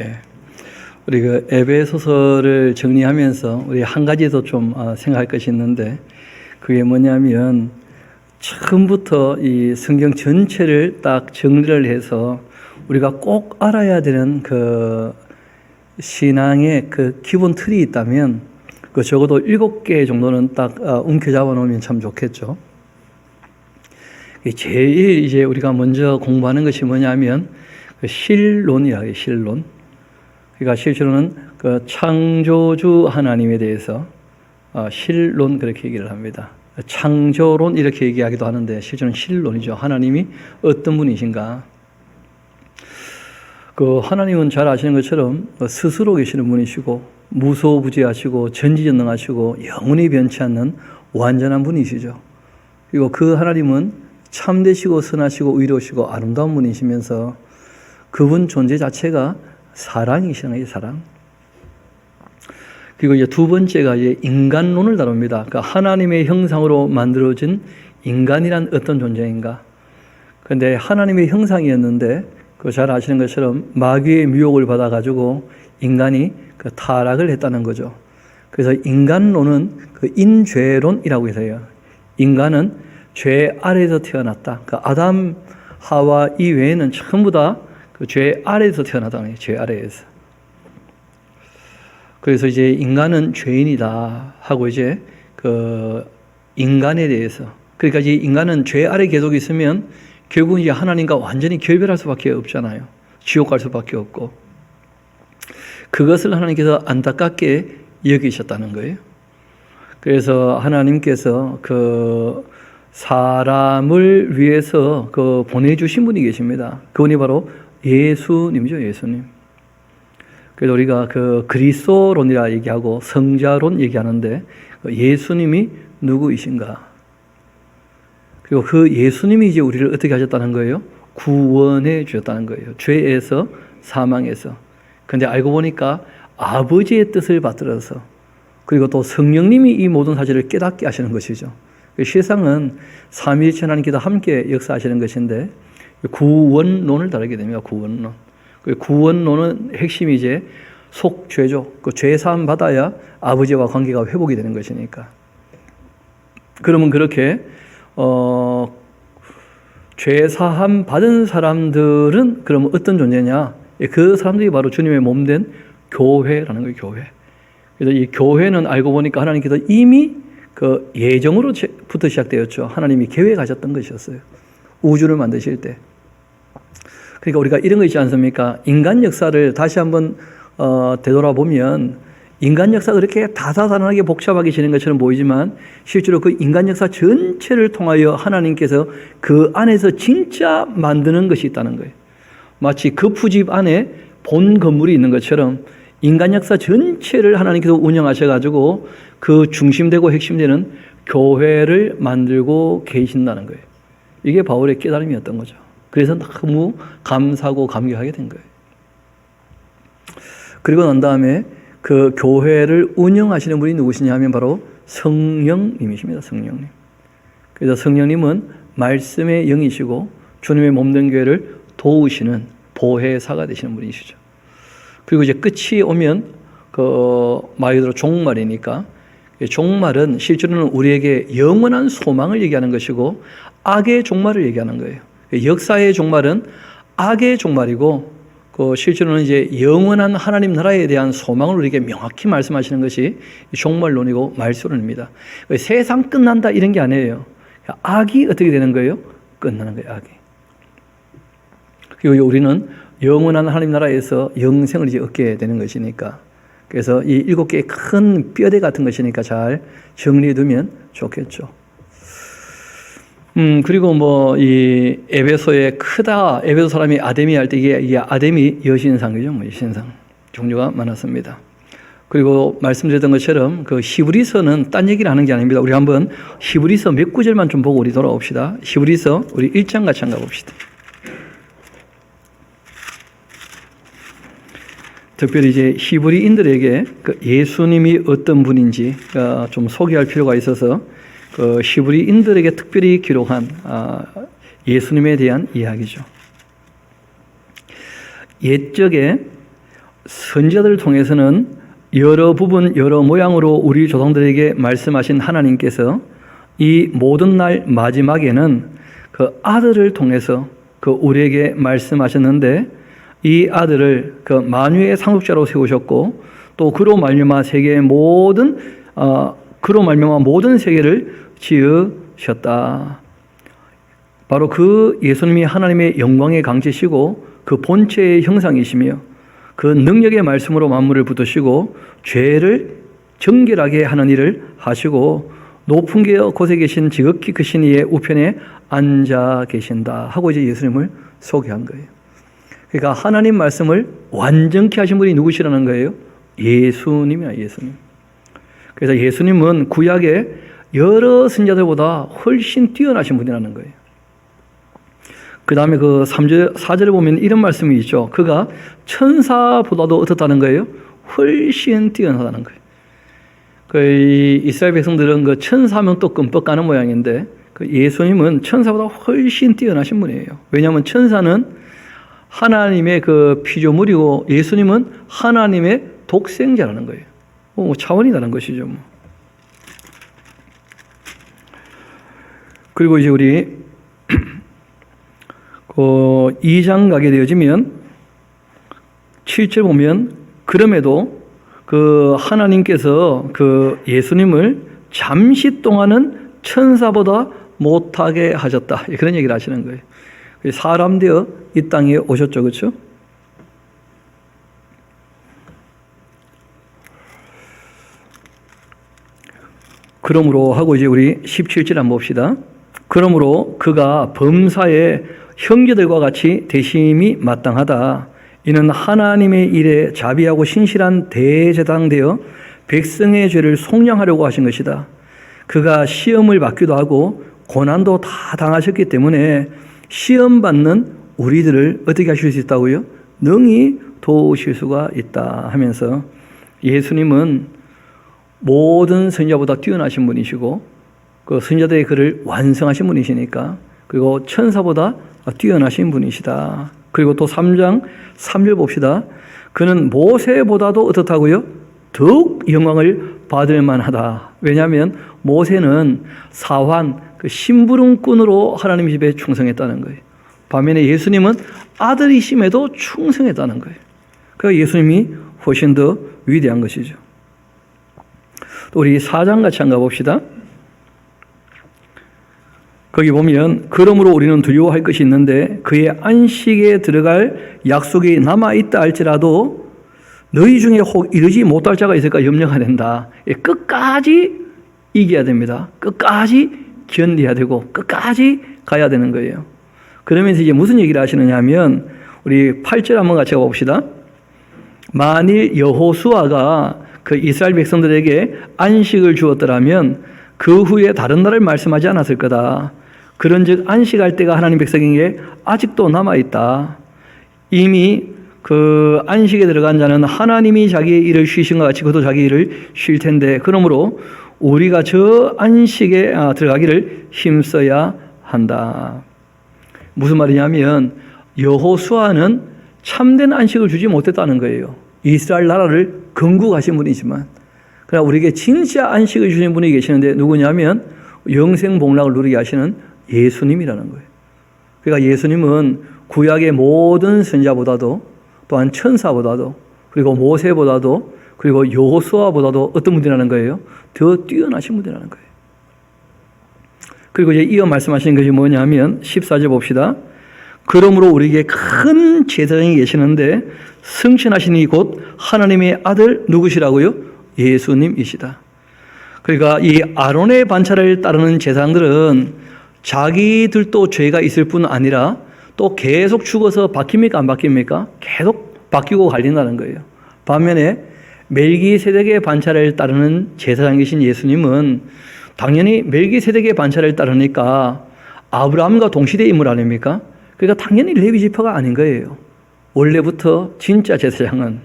예. 우리 그 에베소서를 정리하면서 우리 한 가지 더 좀 생각할 것이 있는데, 그게 뭐냐면 처음부터 이 성경 전체를 딱 정리를 해서 우리가 꼭 알아야 되는 그 신앙의 그 기본 틀이 있다면 그 적어도 7개 정도는 딱 움켜잡아 놓으면 참 좋겠죠. 제일 이제 우리가 먼저 공부하는 것이 뭐냐면 그 실론이라고 해요. 실론. 그러니까 실제로는 그 창조주 하나님에 대해서 실론 그렇게 얘기를 합니다. 창조론 이렇게 얘기하기도 하는데 실제로는 실론이죠. 하나님이 어떤 분이신가. 그 하나님은 잘 아시는 것처럼 스스로 계시는 분이시고 무소부지하시고 전지전능하시고 영원히 변치 않는 완전한 분이시죠. 그리고 그 하나님은 참되시고 선하시고 의로우시고 아름다운 분이시면서 그분 존재 자체가 사랑이시는 거예요. 사랑. 그리고 이제 두 번째가 이제 인간론을 다룹니다. 그러니까 하나님의 형상으로 만들어진 인간이란 어떤 존재인가. 그런데 하나님의 형상이었는데 그 잘 아시는 것처럼 마귀의 미혹을 받아가지고 인간이 그 타락을 했다는 거죠. 그래서 인간론은 그 인죄론이라고 해서요. 인간은 죄 아래에서 태어났다. 그 아담, 하와 이외에는 전부 다 그 죄 아래에서 태어났다는 거예요. 죄 아래에서. 그래서 이제 인간은 죄인이다 하고 이제 그 인간에 대해서, 그러니까 이제 인간은 죄 아래 계속 있으면 결국 이제 하나님과 완전히 결별할 수밖에 없잖아요. 지옥 갈 수밖에 없고. 그것을 하나님께서 안타깝게 여기셨다는 거예요. 그래서 하나님께서 그 사람을 위해서 그 보내주신 분이 계십니다. 그분이 바로 예수님이죠. 예수님. 그래서 우리가 그 그리스도론이라 얘기하고 성자론 얘기하는데 예수님이 누구이신가? 그리고 그 예수님이 이제 우리를 어떻게 하셨다는 거예요? 구원해 주셨다는 거예요. 죄에서, 사망에서. 그런데 알고 보니까 아버지의 뜻을 받들어서, 그리고 또 성령님이 이 모든 사실을 깨닫게 하시는 것이죠. 세상은 삼위일체 하나님께서 함께 역사하시는 것인데 구원론을 다루게 됩니다. 구원론. 구원론은 핵심이 이제 속죄죠. 그 죄사함 받아야 아버지와 관계가 회복이 되는 것이니까. 그러면 그렇게 죄사함 받은 사람들은 그러면 어떤 존재냐? 그 사람들이 바로 주님의 몸된 교회라는 거예요. 교회. 그래서 이 교회는 알고 보니까 하나님께서 이미 그 예정으로부터 시작되었죠. 하나님이 계획하셨던 것이었어요. 우주를 만드실 때. 그러니까 우리가 이런 거 있지 않습니까? 인간 역사를 다시 한번 되돌아보면 인간 역사가 그렇게 다사다난하게 복잡하게 지는 것처럼 보이지만 실제로 그 인간 역사 전체를 통하여 하나님께서 그 안에서 진짜 만드는 것이 있다는 거예요. 마치 거푸집 안에 본 건물이 있는 것처럼 인간 역사 전체를 하나님께서 운영하셔가지고 그 중심되고 핵심되는 교회를 만들고 계신다는 거예요. 이게 바울의 깨달음이었던 거죠. 그래서 너무 감사하고 감격하게 된 거예요. 그리고 난 다음에 그 교회를 운영하시는 분이 누구시냐 하면 바로 성령님이십니다. 성령님. 그래서 성령님은 말씀의 영이시고 주님의 몸된 교회를 도우시는 보혜사가 되시는 분이시죠. 그리고 이제 끝이 오면 그 말 그대로 종말이니까, 종말은 실제로는 우리에게 영원한 소망을 얘기하는 것이고 악의 종말을 얘기하는 거예요. 역사의 종말은 악의 종말이고 그 실제로는 이제 영원한 하나님 나라에 대한 소망을 우리에게 명확히 말씀하시는 것이 종말론이고 말소론입니다. 세상 끝난다 이런 게 아니에요. 악이 어떻게 되는 거예요? 끝나는 거예요. 악이. 그리고 우리는 영원한 하나님 나라에서 영생을 이제 얻게 되는 것이니까, 그래서 이 7개의 큰 뼈대 같은 것이니까 잘 정리해 두면 좋겠죠. 그리고 뭐 이 에베소에 크다, 에베소 사람이 아데미 할 때 이게 아데미 여신상이죠. 뭐 여신상 종류가 많았습니다. 그리고 말씀드렸던 것처럼 그 히브리서는 딴 얘기를 하는 게 아닙니다. 우리 한번 히브리서 몇 구절만 좀 보고 우리 돌아옵시다. 히브리서 우리 1장 같이 한번 가봅시다. 특별히 이제 히브리인들에게 그 예수님이 어떤 분인지 좀 소개할 필요가 있어서 그 히브리인들에게 특별히 기록한 예수님에 대한 이야기죠. 옛적에 선지자들을 통해서는 여러 부분, 여러 모양으로 우리 조상들에게 말씀하신 하나님께서 이 모든 날 마지막에는 그 아들을 통해서 그 우리에게 말씀하셨는데, 이 아들을 그 만유의 상속자로 세우셨고, 또 그로 말미암아 세계의 모든 그로 말미암아 모든 세계를 지으셨다. 바로 그 예수님이 하나님의 영광의 강체시고 그 본체의 형상이시며 그 능력의 말씀으로 만물을 붙드시고 죄를 정결하게 하는 일을 하시고 높은 곳에 계신 지극히 크신 이의 우편에 앉아 계신다 하고 이제 예수님을 소개한 거예요. 그러니까 하나님 말씀을 완전케 하신 분이 누구시라는 거예요? 예수님이야, 예수님. 그래서 예수님은 구약의 여러 선지자들보다 훨씬 뛰어나신 분이라는 거예요. 그 다음에 그 4절에 보면 이런 말씀이 있죠. 그가 천사보다도 어떻다는 거예요? 훨씬 뛰어나다는 거예요. 그 이스라엘 백성들은 그 천사면 또 끔뻑 가는 모양인데, 그 예수님은 천사보다 훨씬 뛰어나신 분이에요. 왜냐하면 천사는 하나님의 그 피조물이고 예수님은 하나님의 독생자라는 거예요. 차원이 다른 것이죠. 그리고 이제 우리 2장 가게 되어지면 7절 보면 그럼에도 그 하나님께서 그 예수님을 잠시 동안은 천사보다 못하게 하셨다. 그런 얘기를 하시는 거예요. 사람 되어 이 땅에 오셨죠. 그렇죠? 그러므로 하고 이제 우리 17절 한번 봅시다. 그러므로 그가 범사에 형제들과 같이 대심이 마땅하다. 이는 하나님의 일에 자비하고 신실한 대제사장 되어 백성의 죄를 속량하려고 하신 것이다. 그가 시험을 받기도 하고 고난도 다 당하셨기 때문에 시험 받는 우리들을 어떻게 하실 수 있다고요? 능히 도우실 수가 있다 하면서 예수님은 모든 선지자보다 뛰어나신 분이시고 그 선지자들의 글을 완성하신 분이시니까, 그리고 천사보다 뛰어나신 분이시다. 그리고 또 3장 3절 봅시다. 그는 모세보다도 어떻다고요? 더욱 영광을 받을 만하다. 왜냐하면 모세는 사환, 그 심부름꾼으로 하나님 집에 충성했다는 거예요. 반면에 예수님은 아들이심에도 충성했다는 거예요. 그러니까 예수님이 훨씬 더 위대한 것이죠. 또 우리 4장 같이 한번 가봅시다. 거기 보면 그러므로 우리는 두려워할 것이 있는데 그의 안식에 들어갈 약속이 남아있다 할지라도 너희 중에 혹 이르지 못할 자가 있을까 염려가 된다. 끝까지 이겨야 됩니다. 끝까지 견뎌야 되고 끝까지 가야 되는 거예요. 그러면서 이제 무슨 얘기를 하시느냐 하면 우리 8절 한번 같이 가봅시다. 만일 여호수아가 그 이스라엘 백성들에게 안식을 주었더라면 그 후에 다른 날을 말씀하지 않았을 거다. 그런즉 안식할 때가 하나님 백성에게 아직도 남아있다. 이미 그 안식에 들어간 자는 하나님이 자기의 일을 쉬신 것 같이 그도 자기 일을 쉴 텐데, 그러므로 우리가 저 안식에 들어가기를 힘써야 한다. 무슨 말이냐면 여호수아는 참된 안식을 주지 못했다는 거예요. 이스라엘 나라를 건국하신 분이지만, 그러나 우리에게 진짜 안식을 주신 분이 계시는데 누구냐면 영생복락을 누리게 하시는 예수님이라는 거예요. 그러니까 예수님은 구약의 모든 선지자보다도, 또한 천사보다도, 그리고 모세보다도, 그리고 여호수아보다도 어떤 분이라는 거예요? 더 뛰어나신 분이라는 거예요. 그리고 이제 이어 말씀하시는 것이 뭐냐면 14절 봅시다. 그러므로 우리에게 큰 제사장이 계시는데 승천하신 이 곧 하나님의 아들 누구시라고요? 예수님이시다. 그러니까 이 아론의 반차를 따르는 제사장들은 자기들도 죄가 있을 뿐 아니라 또 계속 죽어서 바뀝니까 안 바뀝니까? 계속 바뀌고 갈린다는 거예요. 반면에 멜기세덱의 반차를 따르는 제사장이신 예수님은 당연히 멜기세덱의 반차를 따르니까 아브라함과 동시대 인물 아닙니까? 그러니까 당연히 레위 지파가 아닌 거예요. 원래부터 진짜 제사장은.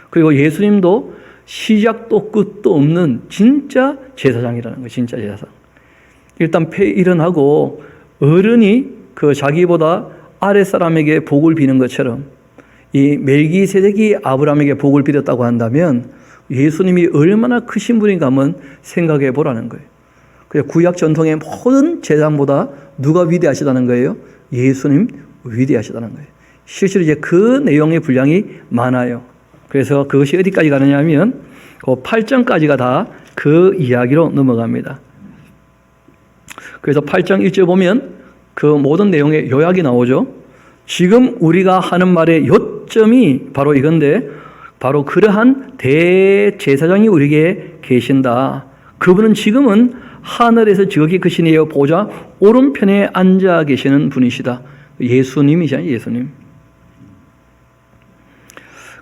그리고 예수님도 시작도 끝도 없는 진짜 제사장이라는 거예요. 진짜 제사장. 일단 폐일은하고 어른이 그 자기보다 아랫사람에게 복을 비는 것처럼 이 멜기세덱이 아브라함에게 복을 빌었다고 한다면 예수님이 얼마나 크신 분인가 한번 생각해 보라는 거예요. 그래서 구약 전통의 모든 제사장보다 누가 위대하시다는 거예요? 예수님 위대하시다는 거예요. 실제로 이제 그 내용의 분량이 많아요. 그래서 그것이 어디까지 가느냐 하면 그 8장까지가 다 그 이야기로 넘어갑니다. 그래서 8장 1절 보면 그 모든 내용의 요약이 나오죠. 지금 우리가 하는 말의 요점이 바로 이건데, 바로 그러한 대제사장이 우리에게 계신다. 그분은 지금은 하늘에서 지극히 크신 이의 보좌 오른편에 앉아 계시는 분이시다. 예수님이잖아요, 예수님.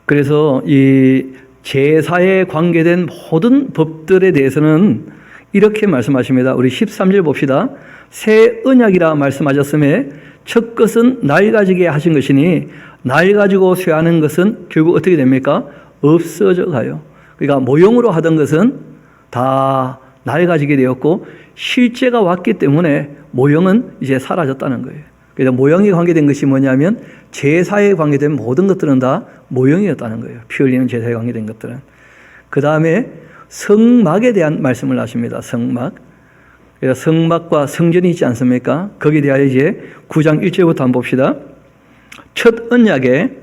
그래서 이 제사에 관계된 모든 법들에 대해서는 이렇게 말씀하십니다. 우리 13절 봅시다. 새 언약이라 말씀하셨음에 첫 것은 낡아지게 하신 것이니 낡아지고 쇠하는 것은 결국 어떻게 됩니까? 없어져 가요. 그러니까 모형으로 하던 것은 다 낡아지게 되었고 실제가 왔기 때문에 모형은 이제 사라졌다는 거예요. 그래서 모형이 관계된 것이 뭐냐면 제사에 관계된 모든 것들은 다 모형이었다는 거예요. 피 흘리는 제사에 관계된 것들은. 그 다음에 성막에 대한 말씀을 하십니다. 성막. 그래서 성막과 성전이 있지 않습니까? 거기에 대하여 이제 9장 1절부터 한번 봅시다. 첫 언약에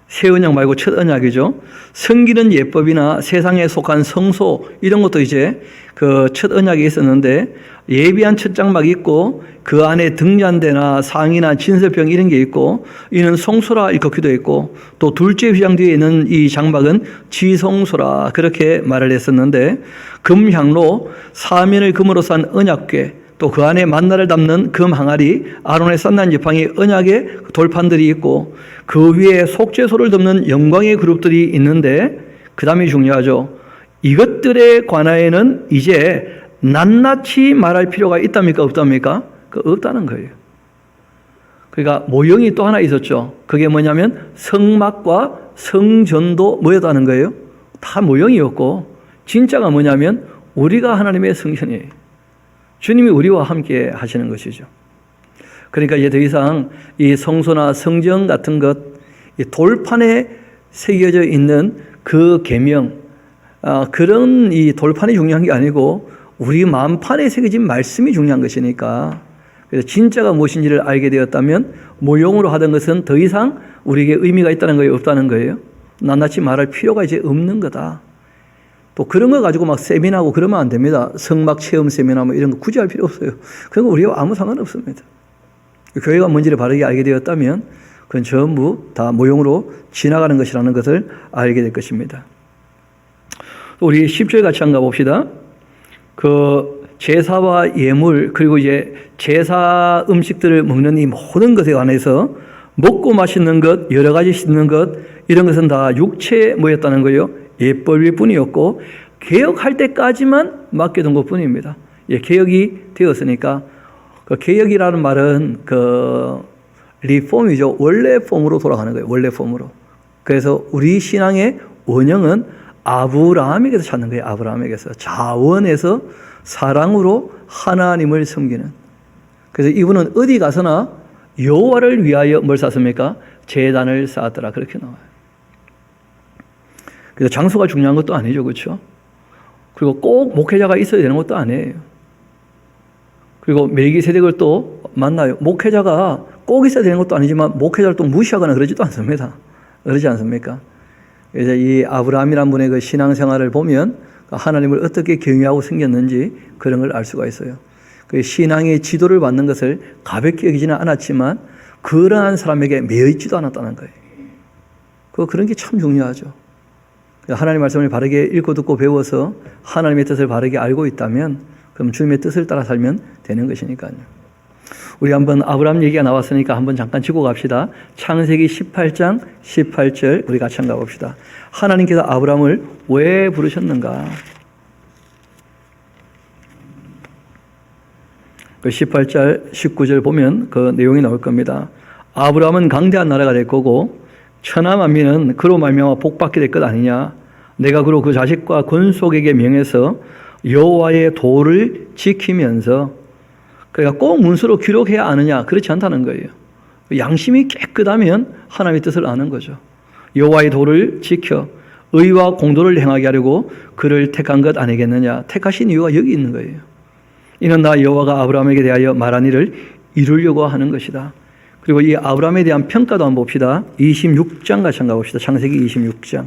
새 언약 말고 첫 언약이죠. 성기는 예법이나 세상에 속한 성소 이런 것도 이제 그 첫 언약에 있었는데 예비한 첫 장막이 있고 그 안에 등잔대나 상이나 진설병 이런 게 있고 이는 성소라 일컫기도 했고 또 둘째 휘장 뒤에 있는 이 장막은 지성소라 그렇게 말을 했었는데 금향로 사면을 금으로 싼 언약궤 또 그 안에 만나를 담는 금 항아리 아론의 싼난 지팡이 언약의 돌판들이 있고 그 위에 속죄소를 덮는 영광의 그룹들이 있는데 그 다음이 중요하죠. 이것들에 관하여는 이제 낱낱이 말할 필요가 있답니까 없답니까? 없다는 거예요. 그러니까 모형이 또 하나 있었죠. 그게 뭐냐면 성막과 성전도 뭐였다는 거예요? 다 모형이었고 진짜가 뭐냐면 우리가 하나님의 성전이에요. 주님이 우리와 함께 하시는 것이죠. 그러니까 이제 더 이상 이 성소나 성전 같은 것, 이 돌판에 새겨져 있는 그 계명, 그런 이 돌판이 중요한 게 아니고 우리 마음판에 새겨진 말씀이 중요한 것이니까 그래서 진짜가 무엇인지를 알게 되었다면 모형으로 하던 것은 더 이상 우리에게 의미가 있다는 거예요? 없다는 거예요? 낱낱이 말할 필요가 이제 없는 거다. 또 그런 거 가지고 막 세미나하고 그러면 안 됩니다. 성막 체험 세미나 뭐 이런 거 굳이 할 필요 없어요. 그런 거 우리와 아무 상관없습니다. 교회가 뭔지를 바르게 알게 되었다면 그건 전부 다 모형으로 지나가는 것이라는 것을 알게 될 것입니다. 우리 10절 같이 한번 가봅시다. 그 제사와 예물 그리고 이제 제사 음식들을 먹는 이 모든 것에 관해서 먹고 마시는 것, 여러 가지 씻는 것 이런 것은 다 육체에 모였다는 거예요. 예법일 뿐이었고 개혁할 때까지만 맡겨둔 것뿐입니다. 예, 개혁이 되었으니까 그 개혁이라는 말은 그 리폼이죠. 원래 폼으로 돌아가는 거예요. 원래 폼으로. 그래서 우리 신앙의 원형은 아브라함에게서 찾는 거예요. 아브라함에게서 자원에서 사랑으로 하나님을 섬기는. 그래서 이분은 어디 가서나 여호와를 위하여 뭘 쌓습니까? 제단을 쌓았더라. 그렇게 나와요. 그래서 장소가 중요한 것도 아니죠. 그렇죠? 그리고 꼭 목회자가 있어야 되는 것도 아니에요. 그리고 멜기세덱을 또 만나요. 목회자가 꼭 있어야 되는 것도 아니지만 목회자를 또 무시하거나 그러지도 않습니다. 그러지 않습니까? 그래서 이 아브라함이라는 분의 그 신앙생활을 보면 하나님을 어떻게 경외하고 생겼는지 그런 걸 알 수가 있어요. 그 신앙의 지도를 받는 것을 가볍게 여기지는 않았지만 그러한 사람에게 매여 있지도 않았다는 거예요. 그런 게 참 중요하죠. 하나님 말씀을 바르게 읽고 듣고 배워서 하나님의 뜻을 바르게 알고 있다면 그럼 주님의 뜻을 따라 살면 되는 것이니까요. 우리 한번 아브라함 얘기가 나왔으니까 한번 잠깐 짚고 갑시다. 창세기 18장 18절 우리 같이 한번 가봅시다. 하나님께서 아브라함을 왜 부르셨는가? 그 18절 19절 보면 그 내용이 나올 겁니다. 아브라함은 강대한 나라가 될 거고 천하 만민은 그로 말미암아 복받게 될 것 아니냐. 내가 그로 그 자식과 권속에게 명해서 여호와의 도를 지키면서 그러니까 꼭 문서로 기록해야 아느냐. 그렇지 않다는 거예요. 양심이 깨끗하면 하나님의 뜻을 아는 거죠. 여호와의 도를 지켜 의와 공도를 행하게 하려고 그를 택한 것 아니겠느냐. 택하신 이유가 여기 있는 거예요. 이는 나 여호와가 아브라함에게 대하여 말한 일을 이루려고 하는 것이다. 그리고 이 아브라함에 대한 평가도 한번 봅시다. 26장 같이 한번 가봅시다. 창세기 26장.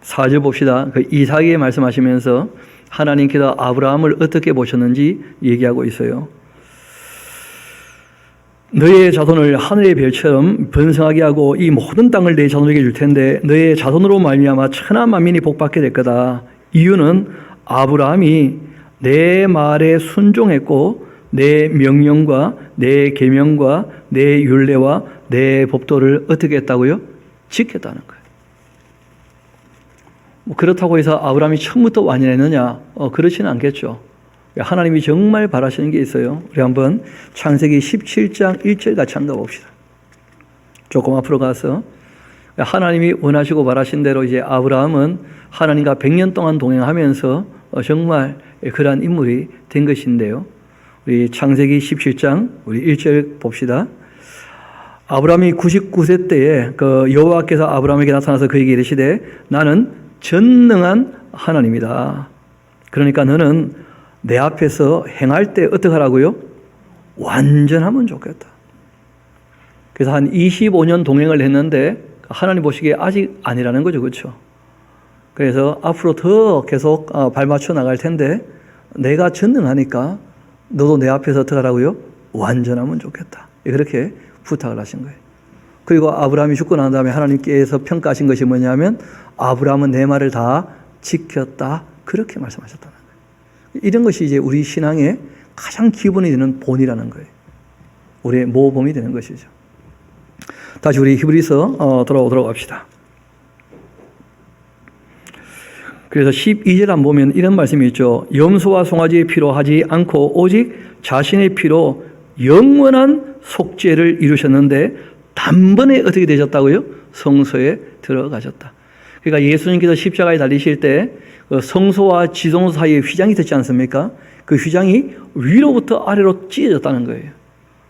4절 봅시다. 그 이삭에게 말씀하시면서 하나님께서 아브라함을 어떻게 보셨는지 얘기하고 있어요. 너의 자손을 하늘의 별처럼 번성하게 하고 이 모든 땅을 내 자손에게 줄 텐데 너의 자손으로 말미암아 천하 만민이 복받게 될 거다. 이유는 아브라함이 내 말에 순종했고 내 명령과 내 계명과 내 율례와 내 법도를 어떻게 했다고요? 지켰다는 거예요. 그렇다고 해서 아브라함이 처음부터 완연했느냐? 그렇지는 않겠죠. 하나님이 정말 바라시는 게 있어요. 우리 한번 창세기 17장 1절 같이 한번 봅시다. 조금 앞으로 가서 하나님이 원하시고 바라신 대로 이제 아브라함은 하나님과 100년 동안 동행하면서 정말 그러한 인물이 된 것인데요. 우리 창세기 17장 우리 1절 봅시다. 아브라함이 99세 때에 그 여호와께서 아브라함에게 나타나서 그에게 이르시되 나는 전능한 하나님이다. 그러니까 너는 내 앞에서 행할 때 어떻게 하라고요? 완전하면 좋겠다. 그래서 한 25년 동행을 했는데 하나님 보시기에 아직 아니라는 거죠. 그렇죠? 그래서 앞으로 더 계속 발맞춰 나갈 텐데 내가 전능하니까 너도 내 앞에서 어떻게 하라고요? 완전하면 좋겠다. 그렇게 부탁을 하신 거예요. 그리고 아브라함이 죽고 난 다음에 하나님께서 평가하신 것이 뭐냐면 아브라함은 내 말을 다 지켰다. 그렇게 말씀하셨다는 거예요. 이런 것이 이제 우리 신앙의 가장 기본이 되는 본이라는 거예요. 우리의 모범이 되는 것이죠. 다시 우리 히브리서 돌아오도록 합시다. 그래서 12절 안 보면 이런 말씀이 있죠. 염소와 송아지의 피로 하지 않고 오직 자신의 피로 영원한 속죄를 이루셨는데 단번에 어떻게 되셨다고요? 성소에 들어가셨다. 그러니까 예수님께서 십자가에 달리실 때 성소와 지성소 사이에 휘장이 있지 않습니까? 그 휘장이 위로부터 아래로 찢어졌다는 거예요.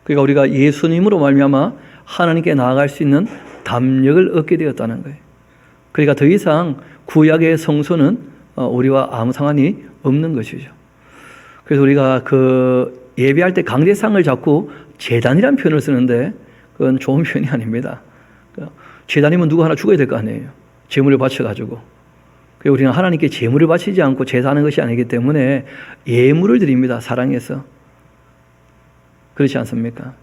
그러니까 우리가 예수님으로 말미암아 하나님께 나아갈 수 있는 담력을 얻게 되었다는 거예요. 그러니까 더 이상 구약의 성소는 우리와 아무 상관이 없는 것이죠. 그래서 우리가 그 예배할 때 강대상을 자꾸 제단이라는 표현을 쓰는데 그건 좋은 표현이 아닙니다. 제단이면 누구 하나 죽어야 될 거 아니에요. 제물을 바쳐가지고. 우리는 하나님께 제물을 바치지 않고 제사하는 것이 아니기 때문에 예물을 드립니다. 사랑해서. 그렇지 않습니까?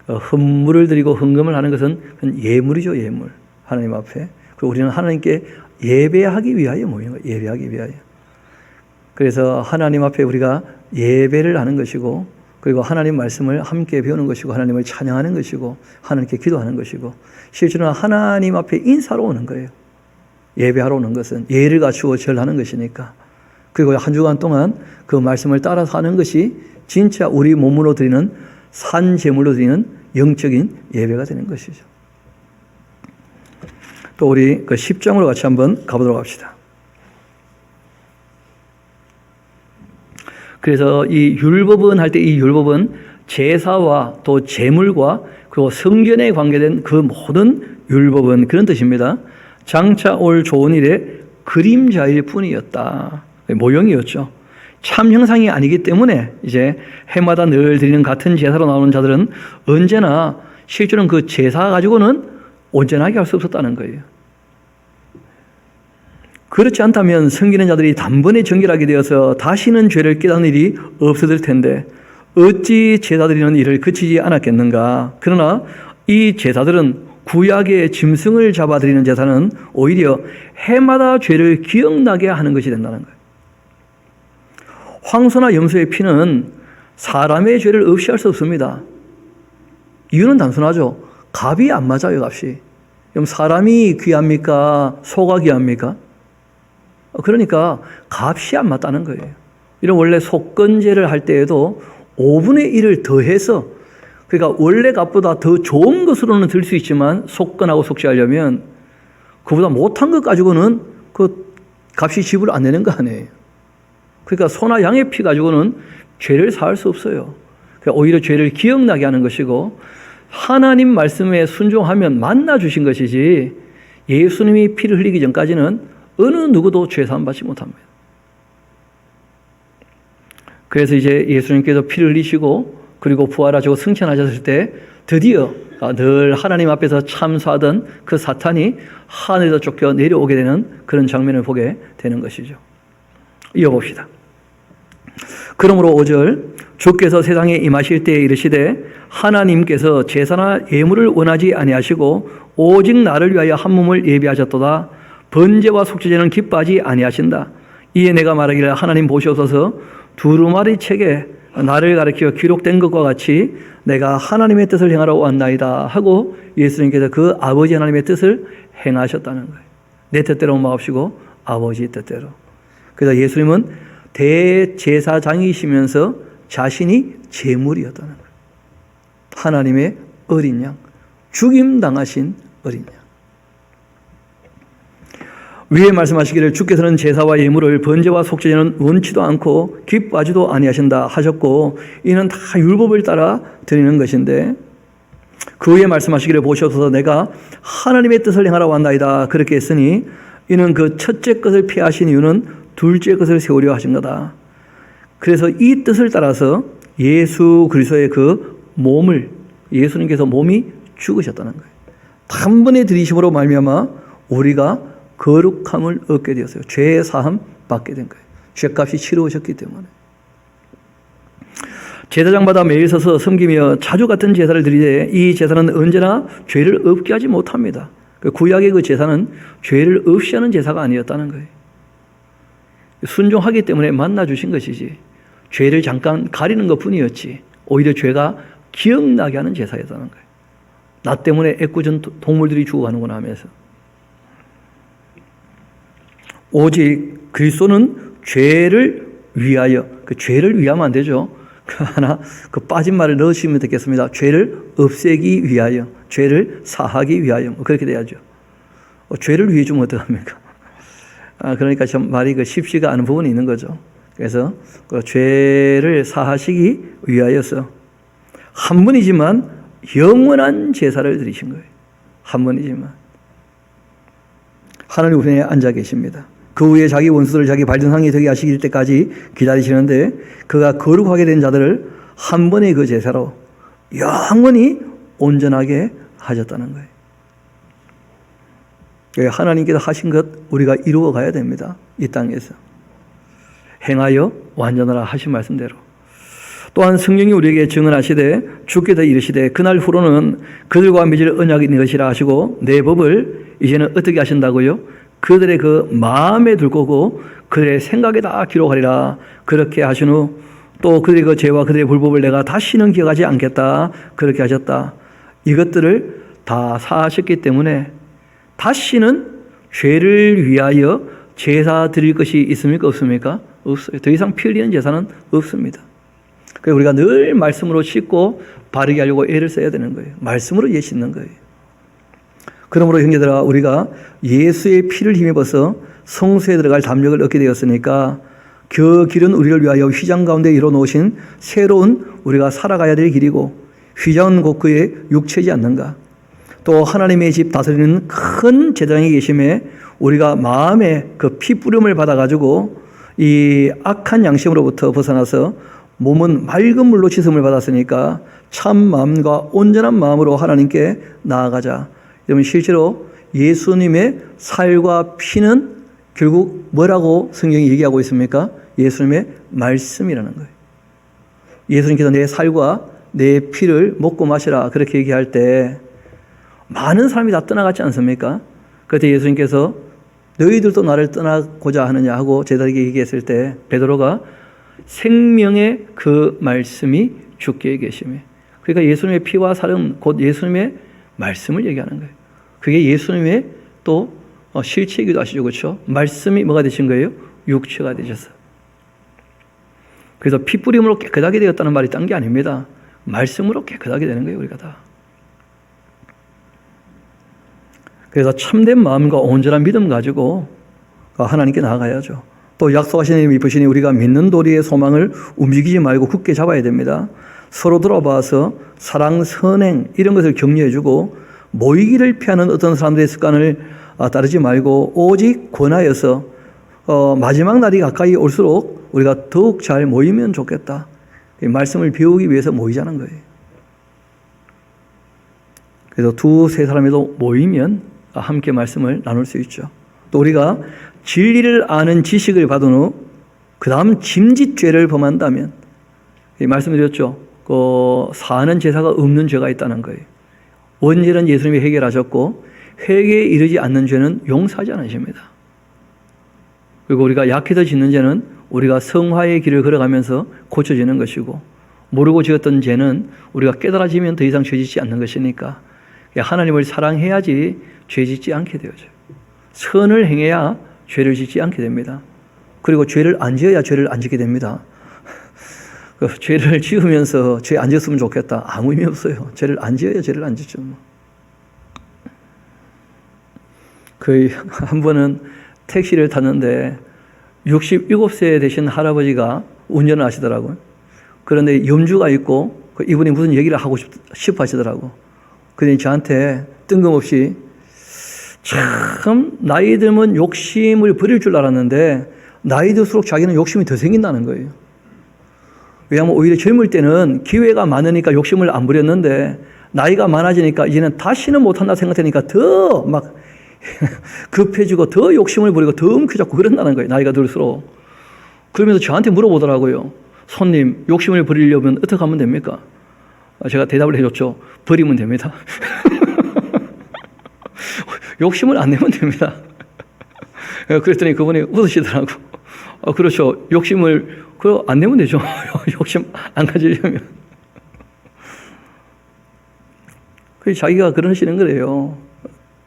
헌물을 드리고 헌금을 하는 것은 예물이죠. 예물. 하나님 앞에. 그리고 우리는 하나님께 예배하기 위하여 모이는 거예요. 예배하기 위하여. 그래서 하나님 앞에 우리가 예배를 하는 것이고 그리고 하나님 말씀을 함께 배우는 것이고 하나님을 찬양하는 것이고 하나님께 기도하는 것이고 실제로는 하나님 앞에 인사로 오는 거예요. 예배하러 오는 것은 예를 갖추고 절하는 것이니까. 그리고 한 주간 동안 그 말씀을 따라서 하는 것이 진짜 우리 몸으로 드리는 산 제물로 드리는 영적인 예배가 되는 것이죠. 또 우리 그 10장으로 같이 한번 가보도록 합시다. 그래서 이 율법은 할 때 이 율법은 제사와 또 제물과 그리고 성전에 관계된 그 모든 율법은 그런 뜻입니다. 장차 올 좋은 일의 그림자일 뿐이었다. 모형이었죠. 참 형상이 아니기 때문에 이제 해마다 늘 드리는 같은 제사로 나오는 자들은 언제나 실제로는 그 제사 가지고는 온전하게 할 수 없었다는 거예요. 그렇지 않다면 섬기는 자들이 단번에 정결하게 되어서 다시는 죄를 깨닫는 일이 없어질 텐데 어찌 제사 드리는 일을 그치지 않았겠는가. 그러나 이 제사들은 구약의 짐승을 잡아드리는 제사는 오히려 해마다 죄를 기억나게 하는 것이 된다는 거예요. 황소나 염소의 피는 사람의 죄를 없이 할 수 없습니다. 이유는 단순하죠. 값이 안 맞아요, 값이. 그럼 사람이 귀합니까? 소가 귀합니까? 그러니까 값이 안 맞다는 거예요. 이런 원래 속건제를 할 때에도 5분의 1을 더해서 그러니까 원래 값보다 더 좋은 것으로는 들 수 있지만 속건하고 속죄하려면 그보다 못한 것 가지고는 그 값이 지불 안 되는 거 아니에요. 그러니까 소나 양의 피 가지고는 죄를 사할 수 없어요. 그러니까 오히려 죄를 기억나게 하는 것이고 하나님 말씀에 순종하면 만나 주신 것이지 예수님이 피를 흘리기 전까지는 어느 누구도 죄 사함 받지 못합니다. 그래서 이제 예수님께서 피를 흘리시고 그리고 부활하시고 승천하셨을 때 드디어 늘 하나님 앞에서 참소하던 그 사탄이 하늘에서 쫓겨 내려오게 되는 그런 장면을 보게 되는 것이죠. 이어봅시다. 그러므로 5절 주께서 세상에 임하실 때에 이르시되 하나님께서 제사나 예물을 원하지 아니하시고 오직 나를 위하여 한 몸을 예비하셨도다. 번제와 속죄제는 기뻐하지 아니하신다. 이에 내가 말하기를 하나님 보시옵소서 두루마리 책에 나를 가리켜 기록된 것과 같이 내가 하나님의 뜻을 행하러 왔나이다 하고 예수님께서 그 아버지 하나님의 뜻을 행하셨다는 거예요. 내 뜻대로 마옵시고 아버지 뜻대로. 그래서 예수님은 대제사장이시면서 자신이 제물이었다는 거예요. 하나님의 어린 양, 죽임당하신 어린 양. 위에 말씀하시기를 주께서는 제사와 예물을 번제와 속죄제는 원치도 않고 기뻐하지도 아니하신다 하셨고 이는 다 율법을 따라 드리는 것인데 그 위에 말씀하시기를 보시옵소서 내가 하나님의 뜻을 행하러 왔나이다 그렇게 했으니 이는 그 첫째 것을 피하신 이유는 둘째 것을 세우려 하신 거다. 그래서 이 뜻을 따라서 예수 그리스도의 그 몸을 예수님께서 몸이 죽으셨다는 거예요. 단번에 들이심으로 말미암아 우리가 거룩함을 얻게 되었어요. 죄의 사함 받게 된 거예요. 죄값이 치루어졌기 때문에. 제사장마다 매일 서서 섬기며 자주 같은 제사를 드리되 이 제사는 언제나 죄를 없게 하지 못합니다. 구약의 그 제사는 죄를 없이 하는 제사가 아니었다는 거예요. 순종하기 때문에 만나 주신 것이지 죄를 잠깐 가리는 것 뿐이었지 오히려 죄가 기억나게 하는 제사였다는 거예요. 나 때문에 애꿎은 동물들이 죽어가는구나 하면서. 오직 그리스도는 죄를 위하여, 그 죄를 위하면 안 되죠. 하나 그 빠진 말을 넣으시면 되겠습니다. 죄를 없애기 위하여, 죄를 사하기 위하여 그렇게 돼야죠. 죄를 위해 주면 어떡합니까? 그러니까 좀 말이 쉽지가 않은 부분이 있는 거죠. 그래서 그 죄를 사하시기 위하여서 한 분이지만 영원한 제사를 드리신 거예요. 한 분이지만 하늘 우편에 앉아 계십니다. 그 후에 자기 원수들을 자기 발등상에 서게 하시길 때까지 기다리시는데 그가 거룩하게 된 자들을 한 번의 그 제사로 영원히 온전하게 하셨다는 거예요. 하나님께서 하신 것 우리가 이루어 가야 됩니다. 이 땅에서. 행하여 완전하라 하신 말씀대로. 또한 성령이 우리에게 증언하시되 주께서 이르시되 그날 후로는 그들과 맺을 언약이 있는 것이라 하시고 내 법을 이제는 어떻게 하신다고요? 그들의 그 마음에 둘 거고 그들의 생각에 다 기록하리라. 그렇게 하신 후 또 그들의 그 죄와 그들의 불법을 내가 다시는 기억하지 않겠다. 그렇게 하셨다. 이것들을 다 사하셨기 때문에 다시는 죄를 위하여 제사 드릴 것이 있습니까? 없습니까? 없어요. 더 이상 피 흘리는 제사는 없습니다. 그래서 우리가 늘 말씀으로 씻고 바르게 하려고 애를 써야 되는 거예요. 말씀으로 예 씻는 거예요. 그러므로 형제들아 우리가 예수의 피를 힘입어서 성소에 들어갈 담력을 얻게 되었으니까 그 길은 우리를 위하여 휘장 가운데 이뤄놓으신 새로운 우리가 살아가야 될 길이고 휘장은 곧 그의 육체지 않는가. 또 하나님의 집 다스리는 큰 제사장이 계심에 우리가 마음에 그 피 뿌림을 받아가지고 이 악한 양심으로부터 벗어나서 몸은 맑은 물로 씻음을 받았으니까 참 마음과 온전한 마음으로 하나님께 나아가자. 여러분 실제로 예수님의 살과 피는 결국 뭐라고 성경이 얘기하고 있습니까? 예수님의 말씀이라는 거예요. 예수님께서 내 살과 내 피를 먹고 마시라 그렇게 얘기할 때 많은 사람이 다 떠나갔지 않습니까? 그때 예수님께서 너희들도 나를 떠나고자 하느냐 하고 제자에게 얘기했을 때 베드로가 생명의 그 말씀이 주께 계시며 그러니까 예수님의 피와 살은 곧 예수님의 말씀을 얘기하는 거예요. 그게 예수님의 또 실체이기도 하시죠. 그렇죠? 말씀이 뭐가 되신 거예요? 육체가 되셔서. 그래서 피 뿌림으로 깨끗하게 되었다는 말이 딴 게 아닙니다. 말씀으로 깨끗하게 되는 거예요. 우리가 다. 그래서 참된 마음과 온전한 믿음 가지고 하나님께 나아가야죠. 또 약속하신 이름이 이쁘시니 우리가 믿는 도리의 소망을 움직이지 말고 굳게 잡아야 됩니다. 서로 돌아봐서 사랑, 선행 이런 것을 격려해주고 모이기를 피하는 어떤 사람들의 습관을 따르지 말고 오직 권하여서 마지막 날이 가까이 올수록 우리가 더욱 잘 모이면 좋겠다. 말씀을 배우기 위해서 모이자는 거예요. 그래서 두세 사람이도 모이면 함께 말씀을 나눌 수 있죠. 또 우리가 진리를 아는 지식을 받은 후 그 다음 짐짓죄를 범한다면 말씀드렸죠. 사는 제사가 없는 죄가 있다는 거예요. 원죄는 예수님이 해결하셨고 회개에 이르지 않는 죄는 용서하지 않으십니다. 그리고 우리가 약해서 짓는 죄는 우리가 성화의 길을 걸어가면서 고쳐지는 것이고 모르고 지었던 죄는 우리가 깨달아지면 더 이상 죄 짓지 않는 것이니까 하나님을 사랑해야지 죄 짓지 않게 되어져요. 선을 행해야 죄를 짓지 않게 됩니다. 그리고 죄를 안 지어야 죄를 안 짓게 됩니다. 죄를 지으면서 죄 안 지었으면 좋겠다. 아무 의미 없어요. 죄를 안 지어야 죄를 안 짓죠. 거의 한 번은 택시를 탔는데 67세 되신 할아버지가 운전을 하시더라고요. 그런데 염주가 있고 이분이 무슨 얘기를 하고 싶어 하시더라고. 그러니 저한테 뜬금없이 참 나이 들면 욕심을 버릴 줄 알았는데 나이 들수록 자기는 욕심이 더 생긴다는 거예요. 왜냐하면 오히려 젊을 때는 기회가 많으니까 욕심을 안 부렸는데 나이가 많아지니까 이제는 다시는 못한다 생각하니까 더 막 급해지고 더 욕심을 부리고 더 움켜잡고 그런다는 거예요. 나이가 들수록. 그러면서 저한테 물어보더라고요. 손님, 욕심을 부리려면 어떻게 하면 됩니까? 제가 대답을 해줬죠. 버리면 됩니다. 욕심을 안 내면 됩니다. 그랬더니 그분이 웃으시더라고. 그렇죠. 욕심을 안 내면 되죠. 욕심 안 가지려면. 그래서 자기가 그러시는 거예요.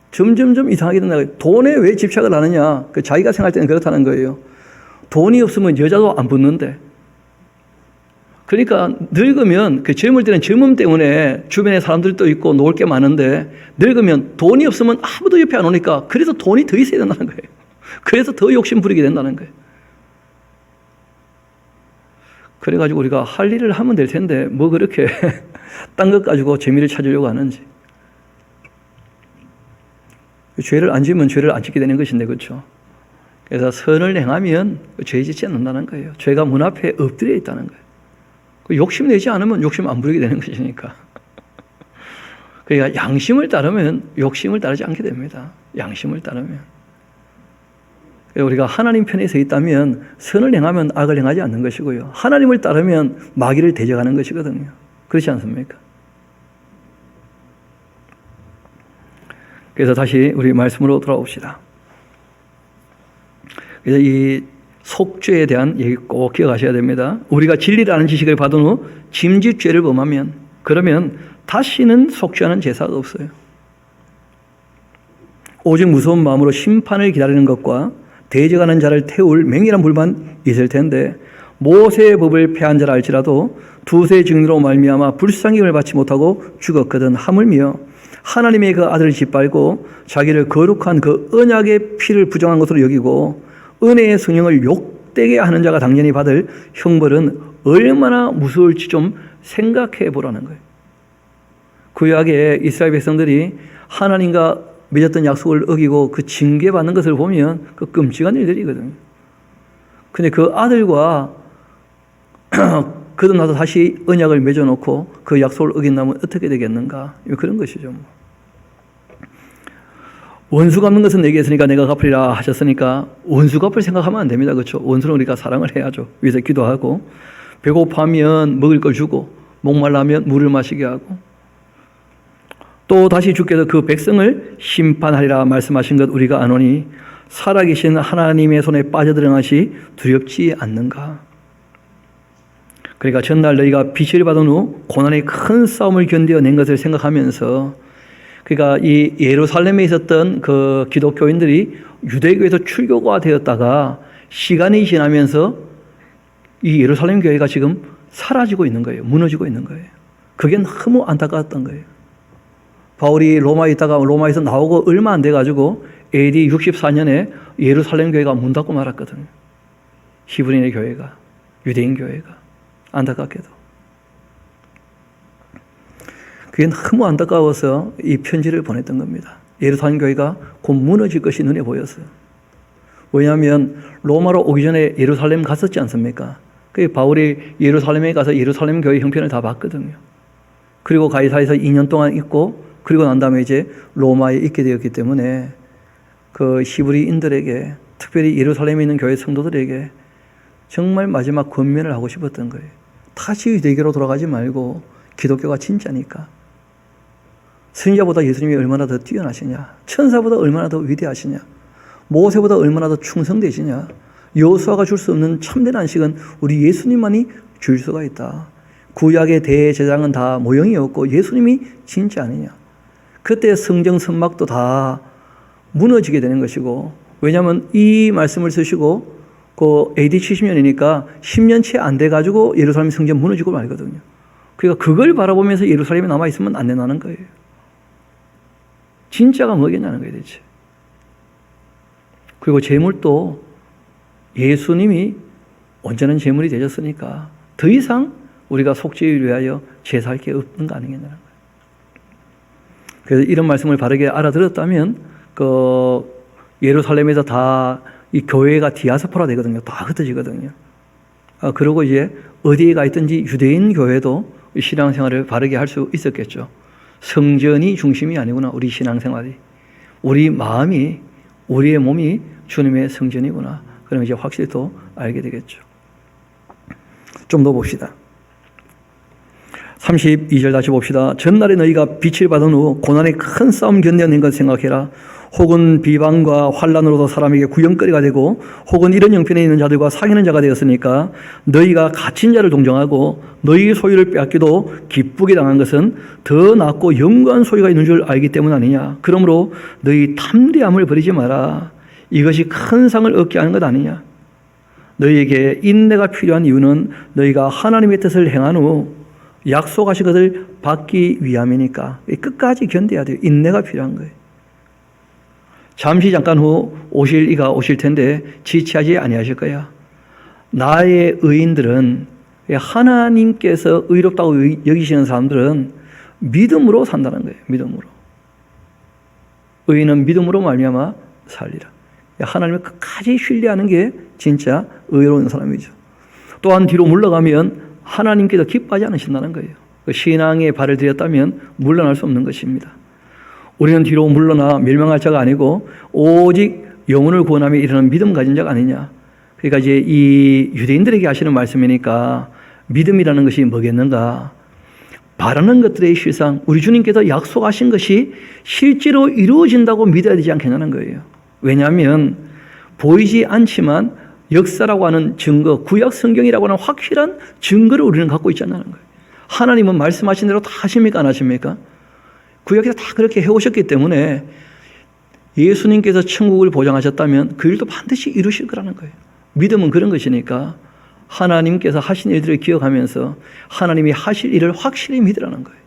점점점 이상하게 된다. 돈에 왜 집착을 하느냐. 자기가 생각할 때는 그렇다는 거예요. 돈이 없으면 여자도 안 붙는데. 그러니까 늙으면 젊을 때는 젊음 때문에 주변에 사람들도 있고 놀 게 많은데 늙으면 돈이 없으면 아무도 옆에 안 오니까 그래서 돈이 더 있어야 된다는 거예요. 그래서 더 욕심 부리게 된다는 거예요. 그래가지고 우리가 할 일을 하면 될 텐데 뭐 그렇게 딴 것 가지고 재미를 찾으려고 하는지. 죄를 안 지으면 죄를 안 짓게 되는 것인데 그렇죠. 그래서 선을 행하면 죄 짓지 않는다는 거예요. 죄가 문 앞에 엎드려 있다는 거예요. 욕심 내지 않으면 욕심 안 부리게 되는 것이니까. 그러니까 양심을 따르면 욕심을 따르지 않게 됩니다. 양심을 따르면. 우리가 하나님 편에 서 있다면 선을 행하면 악을 행하지 않는 것이고요. 하나님을 따르면 마귀를 대적하는 것이거든요. 그렇지 않습니까? 그래서 다시 우리 말씀으로 돌아옵시다. 그래서 이 속죄에 대한 얘기 꼭 기억하셔야 됩니다. 우리가 진리라는 지식을 받은 후 짐짓죄를 범하면 그러면 다시는 속죄하는 제사가 없어요. 오직 무서운 마음으로 심판을 기다리는 것과 대적하는 자를 태울 맹렬한 불만 있을 텐데 모세의 법을 폐한 자라 할지라도 두세 증인으로 말미암아 불쌍히 받지 못하고 죽었거든. 하물며 하나님의 그 아들을 짓밟고 자기를 거룩한 그 언약의 피를 부정한 것으로 여기고 은혜의 성령을 욕되게 하는 자가 당연히 받을 형벌은 얼마나 무서울지 좀 생각해 보라는 거예요. 구약에 이스라엘 백성들이 하나님과 맺었던 약속을 어기고 그 징계받는 것을 보면 그 끔찍한 일들이거든요. 근데 그 아들과 거듭나서 다시 언약을 맺어놓고 그 약속을 어긴다면 어떻게 되겠는가? 그런 것이죠. 원수 갚는 것은 내게 있으니까 내가 갚으리라 하셨으니까 원수 갚을 생각하면 안 됩니다. 그렇죠? 원수는 우리가 사랑을 해야죠. 위해서 기도하고 배고파면 먹을 걸 주고 목말라면 물을 마시게 하고 또 다시 주께서 그 백성을 심판하리라 말씀하신 것 우리가 아노니 살아계신 하나님의 손에 빠져들은 것이 두렵지 않는가? 그러니까 전날 너희가 빛을 받은 후 고난의 큰 싸움을 견뎌낸 것을 생각하면서 그러니까 이 예루살렘에 있었던 그 기독교인들이 유대교에서 출교가 되었다가 시간이 지나면서 이 예루살렘 교회가 지금 사라지고 있는 거예요. 무너지고 있는 거예요. 그게 너무 안타까웠던 거예요. 바울이 로마에 있다가 로마에서 나오고 얼마 안 돼가지고 AD 64년에 예루살렘 교회가 문 닫고 말았거든요. 히브리인의 교회가, 유대인 교회가. 안타깝게도. 그게 너무 안타까워서 이 편지를 보냈던 겁니다. 예루살렘 교회가 곧 무너질 것이 눈에 보였어요. 왜냐하면 로마로 오기 전에 예루살렘 갔었지 않습니까? 그 바울이 예루살렘에 가서 예루살렘 교회 형편을 다 봤거든요. 그리고 가이사에서 2년 동안 있고, 그리고 난 다음에 이제 로마에 있게 되었기 때문에 그 히브리인들에게, 특별히 예루살렘에 있는 교회 성도들에게 정말 마지막 권면을 하고 싶었던 거예요. 다시 유대교로 돌아가지 말고 기독교가 진짜니까. 선지자보다 예수님이 얼마나 더 뛰어나시냐, 천사보다 얼마나 더 위대하시냐, 모세보다 얼마나 더 충성되시냐, 여호수아가 줄 수 없는 참된 안식은 우리 예수님만이 줄 수가 있다. 구약의 대제사장은 다 모형이었고 예수님이 진짜 아니냐. 그때 성경 선막도 다 무너지게 되는 것이고, 왜냐하면 이 말씀을 쓰시고 그 AD 70년이니까 10년 채 안 돼가지고 예루살렘 성전 무너지고 말거든요. 그러니까 그걸 바라보면서 예루살렘에 남아있으면 안 된다는 거예요. 진짜가 뭐겠냐는 거예요, 대체. 그리고 재물도 예수님이 온전한 재물이 되셨으니까 더 이상 우리가 속죄를 위하여 제사할 게 없는 거 아니겠냐는 거예요. 그래서 이런 말씀을 바르게 알아들었다면 그 예루살렘에서 다 이 교회가 디아스포라 되거든요. 다 흩어지거든요. 그러고 이제 어디에 가 있든지 유대인 교회도 신앙생활을 바르게 할 수 있었겠죠. 성전이 중심이 아니구나. 우리 신앙생활이. 우리 마음이, 우리의 몸이 주님의 성전이구나. 그럼 이제 확실히 또 알게 되겠죠. 좀 더 봅시다. 32절 다시 봅시다. 전날에 너희가 빛을 받은 후 고난의 큰 싸움 견뎌낸 것 생각해라. 혹은 비방과 환난으로도 사람에게 구경거리가 되고, 혹은 이런 형편에 있는 자들과 상의하는 자가 되었으니까 너희가 갇힌 자를 동정하고 너희의 소유를 빼앗기도 기쁘게 당한 것은 더 낫고 영광한 소유가 있는 줄 알기 때문 아니냐. 그러므로 너희 탐대함을 버리지 마라. 이것이 큰 상을 얻게 하는 것 아니냐. 너희에게 인내가 필요한 이유는 너희가 하나님의 뜻을 행한 후 약속하신 것을 받기 위함이니까. 끝까지 견뎌야 돼요. 인내가 필요한 거예요. 잠시 잠깐 후 오실 이가 오실 텐데 지체하지 아니하실 거야. 나의 의인들은, 하나님께서 의롭다고 여기시는 사람들은 믿음으로 산다는 거예요. 믿음으로. 의인은 믿음으로 말미암아 살리라. 하나님을 끝까지 신뢰하는 게 진짜 의로운 사람이죠. 또한 뒤로 물러가면 하나님께서 기뻐하지 않으신다는 거예요. 신앙에 발을 들였다면 물러날 수 없는 것입니다. 우리는 뒤로 물러나 멸망할 자가 아니고 오직 영혼을 구원함에 이르는 믿음 가진 자가 아니냐. 그러니까 이제 이 유대인들에게 하시는 말씀이니까 믿음이라는 것이 뭐겠는가. 바라는 것들의 실상, 우리 주님께서 약속하신 것이 실제로 이루어진다고 믿어야 되지 않겠냐는 거예요. 왜냐하면 보이지 않지만 역사라고 하는 증거, 구약 성경이라고 하는 확실한 증거를 우리는 갖고 있지 않냐는 거예요. 하나님은 말씀하신 대로 다 하십니까, 안 하십니까? 구약에서 다 그렇게 해오셨기 때문에 예수님께서 천국을 보장하셨다면 그 일도 반드시 이루실 거라는 거예요. 믿음은 그런 것이니까 하나님께서 하신 일들을 기억하면서 하나님이 하실 일을 확실히 믿으라는 거예요.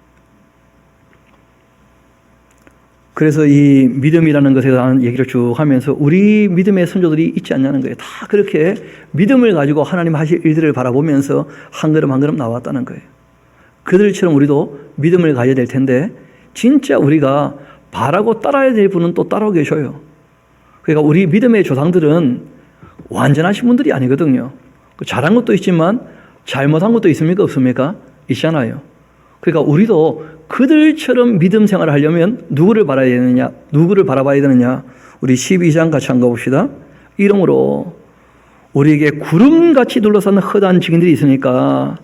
그래서 이 믿음이라는 것에 대한 얘기를 쭉 하면서 우리 믿음의 선조들이 있지 않냐는 거예요. 다 그렇게 믿음을 가지고 하나님 하실 일들을 바라보면서 한 걸음 한 걸음 나왔다는 거예요. 그들처럼 우리도 믿음을 가져야 될 텐데 진짜 우리가 바라고 따라야 될 분은 또 따라오고 계셔요. 그러니까 우리 믿음의 조상들은 완전하신 분들이 아니거든요. 잘한 것도 있지만 잘못한 것도 있습니까? 없습니까? 있잖아요. 그러니까 우리도 그들처럼 믿음 생활을 하려면 누구를 바라야 되느냐? 누구를 바라봐야 되느냐? 우리 12장 같이 한번 봅시다. 이러므로 우리에게 구름같이 둘러싼 허다한 증인들이 있으니까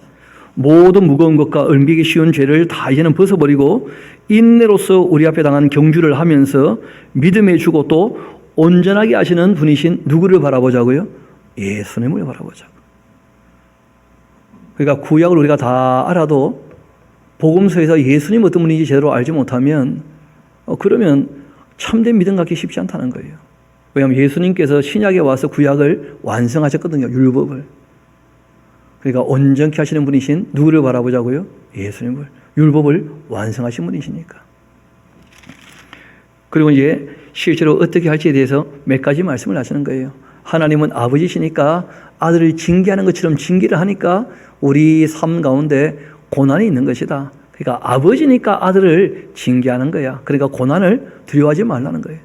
모든 무거운 것과 얽매기 쉬운 죄를 다 이제는 벗어버리고 인내로서 우리 앞에 당한 경주를 하면서 믿음에 주고 또 온전하게 하시는 분이신 누구를 바라보자고요? 예수님을 바라보자고. 그러니까 구약을 우리가 다 알아도 복음서에서 예수님 어떤 분인지 제대로 알지 못하면 그러면 참된 믿음 갖기 쉽지 않다는 거예요. 왜냐하면 예수님께서 신약에 와서 구약을 완성하셨거든요. 율법을. 그러니까 온전케 하시는 분이신 누구를 바라보자고요? 예수님을. 율법을 완성하신 분이시니까. 그리고 이제 실제로 어떻게 할지에 대해서 몇 가지 말씀을 하시는 거예요. 하나님은 아버지시니까 아들을 징계하는 것처럼 징계를 하니까 우리 삶 가운데 고난이 있는 것이다. 그러니까 아버지니까 아들을 징계하는 거야. 그러니까 고난을 두려워하지 말라는 거예요.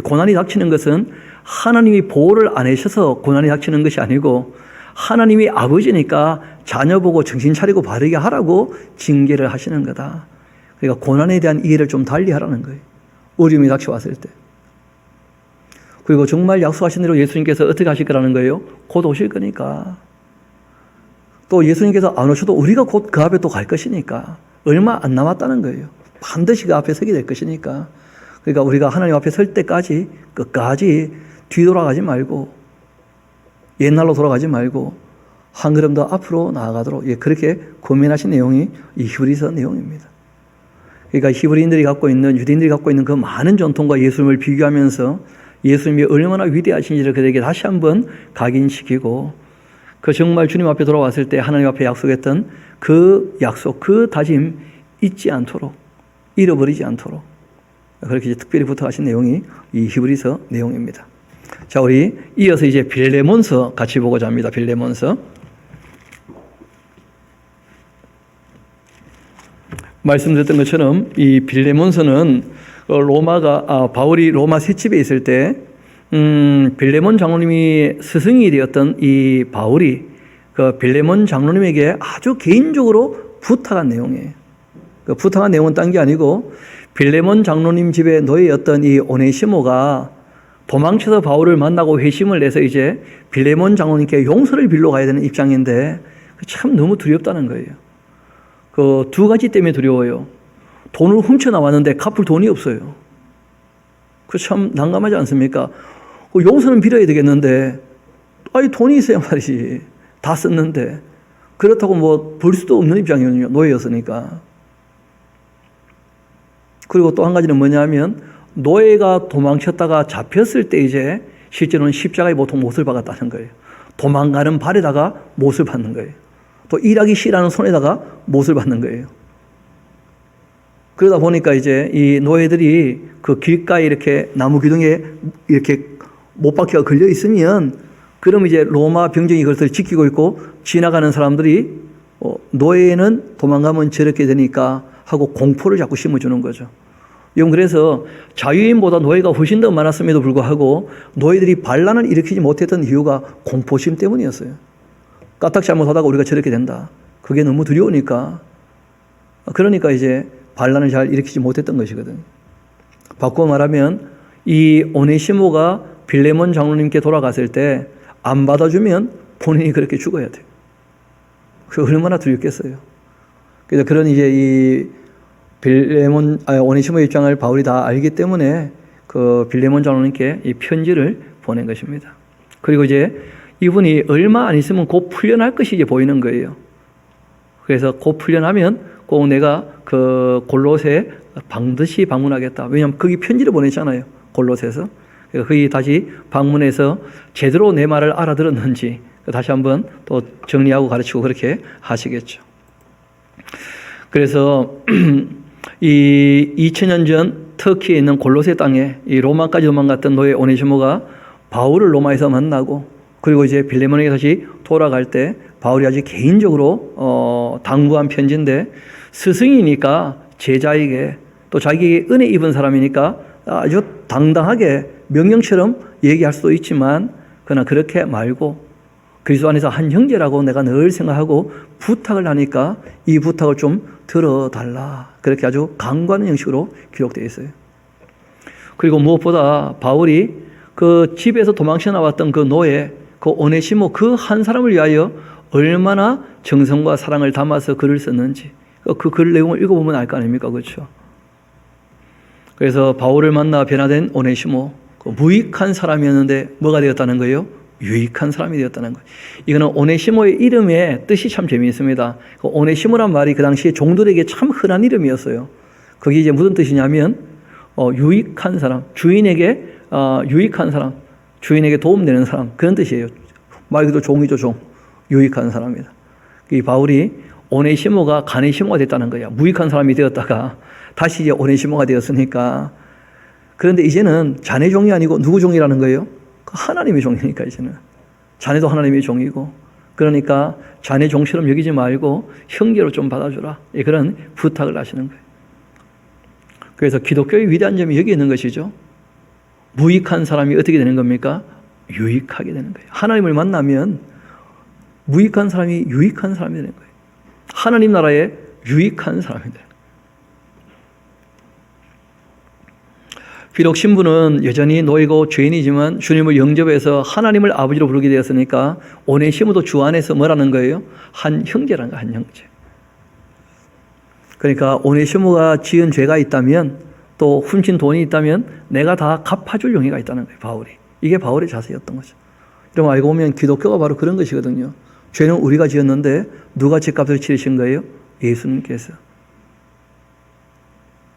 고난이 닥치는 것은 하나님이 보호를 안 해주셔서 고난이 닥치는 것이 아니고 하나님이 아버지니까 자녀 보고 정신 차리고 바르게 하라고 징계를 하시는 거다. 그러니까 고난에 대한 이해를 좀 달리 하라는 거예요. 어려움이 닥쳐왔을 때. 그리고 정말 약속하신 대로 예수님께서 어떻게 하실 거라는 거예요? 곧 오실 거니까. 또 예수님께서 안 오셔도 우리가 곧 그 앞에 또 갈 것이니까. 얼마 안 남았다는 거예요. 반드시 그 앞에 서게 될 것이니까. 그러니까 우리가 하나님 앞에 설 때까지 끝까지 뒤돌아가지 말고 옛날로 돌아가지 말고 한 걸음 더 앞으로 나아가도록 그렇게 고민하신 내용이 이 히브리서 내용입니다. 그러니까 히브리인들이 갖고 있는 유대인들이 갖고 있는 그 많은 전통과 예수님을 비교하면서 예수님이 얼마나 위대하신지를 그들에게 다시 한번 각인시키고 그 정말 주님 앞에 돌아왔을 때 하나님 앞에 약속했던 그 약속, 그 다짐 잊지 않도록 잃어버리지 않도록 그렇게 특별히 부탁하신 내용이 이 히브리서 내용입니다. 자, 우리 이어서 이제 빌레몬서 같이 보고자 합니다. 빌레몬서. 말씀드렸던 것처럼 이 빌레몬서는 바울이 로마 셋집에 있을 때 빌레몬 장로님이 스승이 되었던 이 바울이 그 빌레몬 장로님에게 아주 개인적으로 부탁한 내용이에요. 그 부탁한 내용은 딴 게 아니고 빌레몬 장로님 집에 노예였던 이 오네시모가 도망쳐서 바울을 만나고 회심을 내서 이제 빌레몬 장로님께 용서를 빌러 가야 되는 입장인데 참 너무 두렵다는 거예요. 그 두 가지 때문에 두려워요. 돈을 훔쳐 나왔는데 갚을 돈이 없어요. 그 참 난감하지 않습니까? 용서는 빌어야 되겠는데, 돈이 있어야 말이지. 다 썼는데. 그렇다고 뭐 벌 수도 없는 입장이거든요. 노예였으니까. 그리고 또 한 가지는 뭐냐면, 노예가 도망쳤다가 잡혔을 때 이제 실제로는 십자가에 보통 못을 박았다는 거예요. 도망가는 발에다가 못을 받는 거예요. 또 일하기 싫어하는 손에다가 못을 받는 거예요. 그러다 보니까 이제 이 노예들이 그 길가에 이렇게 나무 기둥에 이렇게 못박혀가 걸려 있으면 그럼 이제 로마 병정이 그것을 지키고 있고 지나가는 사람들이 노예는 도망가면 저렇게 되니까 하고 공포를 자꾸 심어주는 거죠. 그래서 자유인보다 노예가 훨씬 더 많았음에도 불구하고 노예들이 반란을 일으키지 못했던 이유가 공포심 때문이었어요. 까딱 잘못하다가 우리가 저렇게 된다. 그게 너무 두려우니까. 그러니까 이제 반란을 잘 일으키지 못했던 것이거든. 바꾸어 말하면 이 오네시모가 빌레몬 장로님께 돌아갔을 때 안 받아주면 본인이 그렇게 죽어야 돼요. 그 얼마나 두렵겠어요. 그래서 그런 이제 이 오네시모의 입장을 바울이 다 알기 때문에 그 빌레몬 장로님께 이 편지를 보낸 것입니다. 그리고 이제 이분이 얼마 안 있으면 곧 풀려날 것이 이제 보이는 거예요. 그래서 곧 풀려나면 꼭 내가 그 골로새 반드시 방문하겠다. 왜냐하면 거기 편지를 보냈잖아요. 골로새에서. 거기 다시 방문해서 제대로 내 말을 알아들었는지 다시 한번 또 정리하고 가르치고 그렇게 하시겠죠. 그래서 이 2000년 전 터키에 있는 골로새 땅에 이 로마까지 도망갔던 노예 오네시모가 바울을 로마에서 만나고 그리고 이제 빌레몬에게 다시 돌아갈 때 바울이 아주 개인적으로 당부한 편지인데 스승이니까 제자에게 또 자기에게 은혜 입은 사람이니까 아주 당당하게 명령처럼 얘기할 수도 있지만 그러나 그렇게 말고 그리스도 안에서 한 형제라고 내가 늘 생각하고 부탁을 하니까 이 부탁을 좀 들어달라. 그렇게 아주 강구하는 형식으로 기록되어 있어요. 그리고 무엇보다 바울이 그 집에서 도망쳐 나왔던 그 노예, 그 오네시모 그 한 사람을 위하여 얼마나 정성과 사랑을 담아서 글을 썼는지 그 글 내용을 읽어보면 알 거 아닙니까? 그렇죠? 그래서 바울을 만나 변화된 오네시모, 그 무익한 사람이었는데 뭐가 되었다는 거예요? 유익한 사람이 되었다는 거예요. 이거는 오네시모의 이름의 뜻이 참 재미있습니다. 그 오네시모란 말이 그 당시에 종들에게 참 흔한 이름이었어요. 그게 이제 무슨 뜻이냐면 유익한 사람, 주인에게 유익한 사람, 주인에게 도움되는 사람 그런 뜻이에요. 말 그대로 종이죠, 종. 유익한 사람이다. 이 바울이 오네시모가 가네시모가 됐다는 거야. 무익한 사람이 되었다가 다시 이제 오네시모가 되었으니까. 그런데 이제는 자네 종이 아니고 누구 종이라는 거예요? 하나님의 종이니까 이제는. 자네도 하나님의 종이고, 그러니까 자네 종처럼 여기지 말고 형제로 좀 받아주라. 그런 부탁을 하시는 거예요. 그래서 기독교의 위대한 점이 여기 있는 것이죠. 무익한 사람이 어떻게 되는 겁니까? 유익하게 되는 거예요. 하나님을 만나면 무익한 사람이 유익한 사람이 되는 거예요. 하나님 나라에 유익한 사람이 되는 거예요. 비록 신부는 여전히 노이고 죄인이지만 주님을 영접해서 하나님을 아버지로 부르게 되었으니까 오네시모도 주 안에서 뭐라는 거예요? 한 형제라는 거예요. 한 형제. 그러니까 오네시모가 지은 죄가 있다면, 또 훔친 돈이 있다면 내가 다 갚아줄 용의가 있다는 거예요. 바울이. 이게 바울의 자세였던 거죠. 여러분 알고 보면 기독교가 바로 그런 것이거든요. 죄는 우리가 지었는데 누가 죄값을 치르신 거예요? 예수님께서.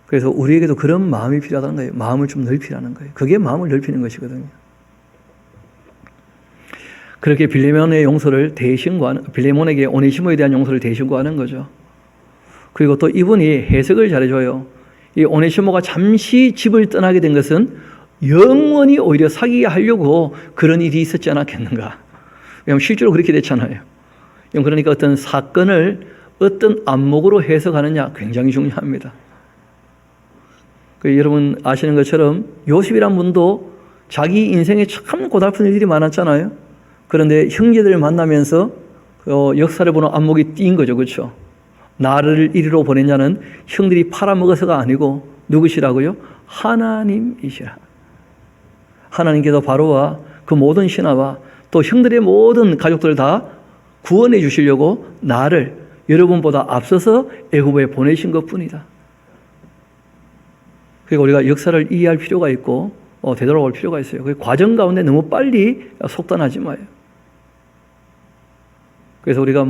그래서 우리에게도 그런 마음이 필요하다는 거예요. 마음을 좀 넓히라는 거예요. 그게 마음을 넓히는 것이거든요. 그렇게 빌레몬의 용서를 대신 구하는, 빌레몬에게 오네시모에 대한 용서를 대신 구하는 거죠. 그리고 또 이분이 해석을 잘해줘요. 이 오네시모가 잠시 집을 떠나게 된 것은 영원히 오히려 사귀게 하려고 그런 일이 있었지 않았겠는가. 왜냐하면 실제로 그렇게 됐잖아요. 그러니까 어떤 사건을 어떤 안목으로 해석하느냐 굉장히 중요합니다. 여러분 아시는 것처럼 요셉이란 분도 자기 인생에 참 고달픈 일들이 많았잖아요. 그런데 형제들을 만나면서 역사를 보는 안목이 띄인 거죠. 그렇죠? 나를 이리로 보냈냐는 형들이 팔아먹어서가 아니고 누구시라고요? 하나님이시라. 하나님께서 바로와 그 모든 신하와 또 형들의 모든 가족들을 다 구원해 주시려고 나를 여러분보다 앞서서 애굽에 보내신 것뿐이다. 그러니까 우리가 역사를 이해할 필요가 있고 되돌아올 필요가 있어요. 그 과정 가운데 너무 빨리 속단하지 마요. 그래서 우리가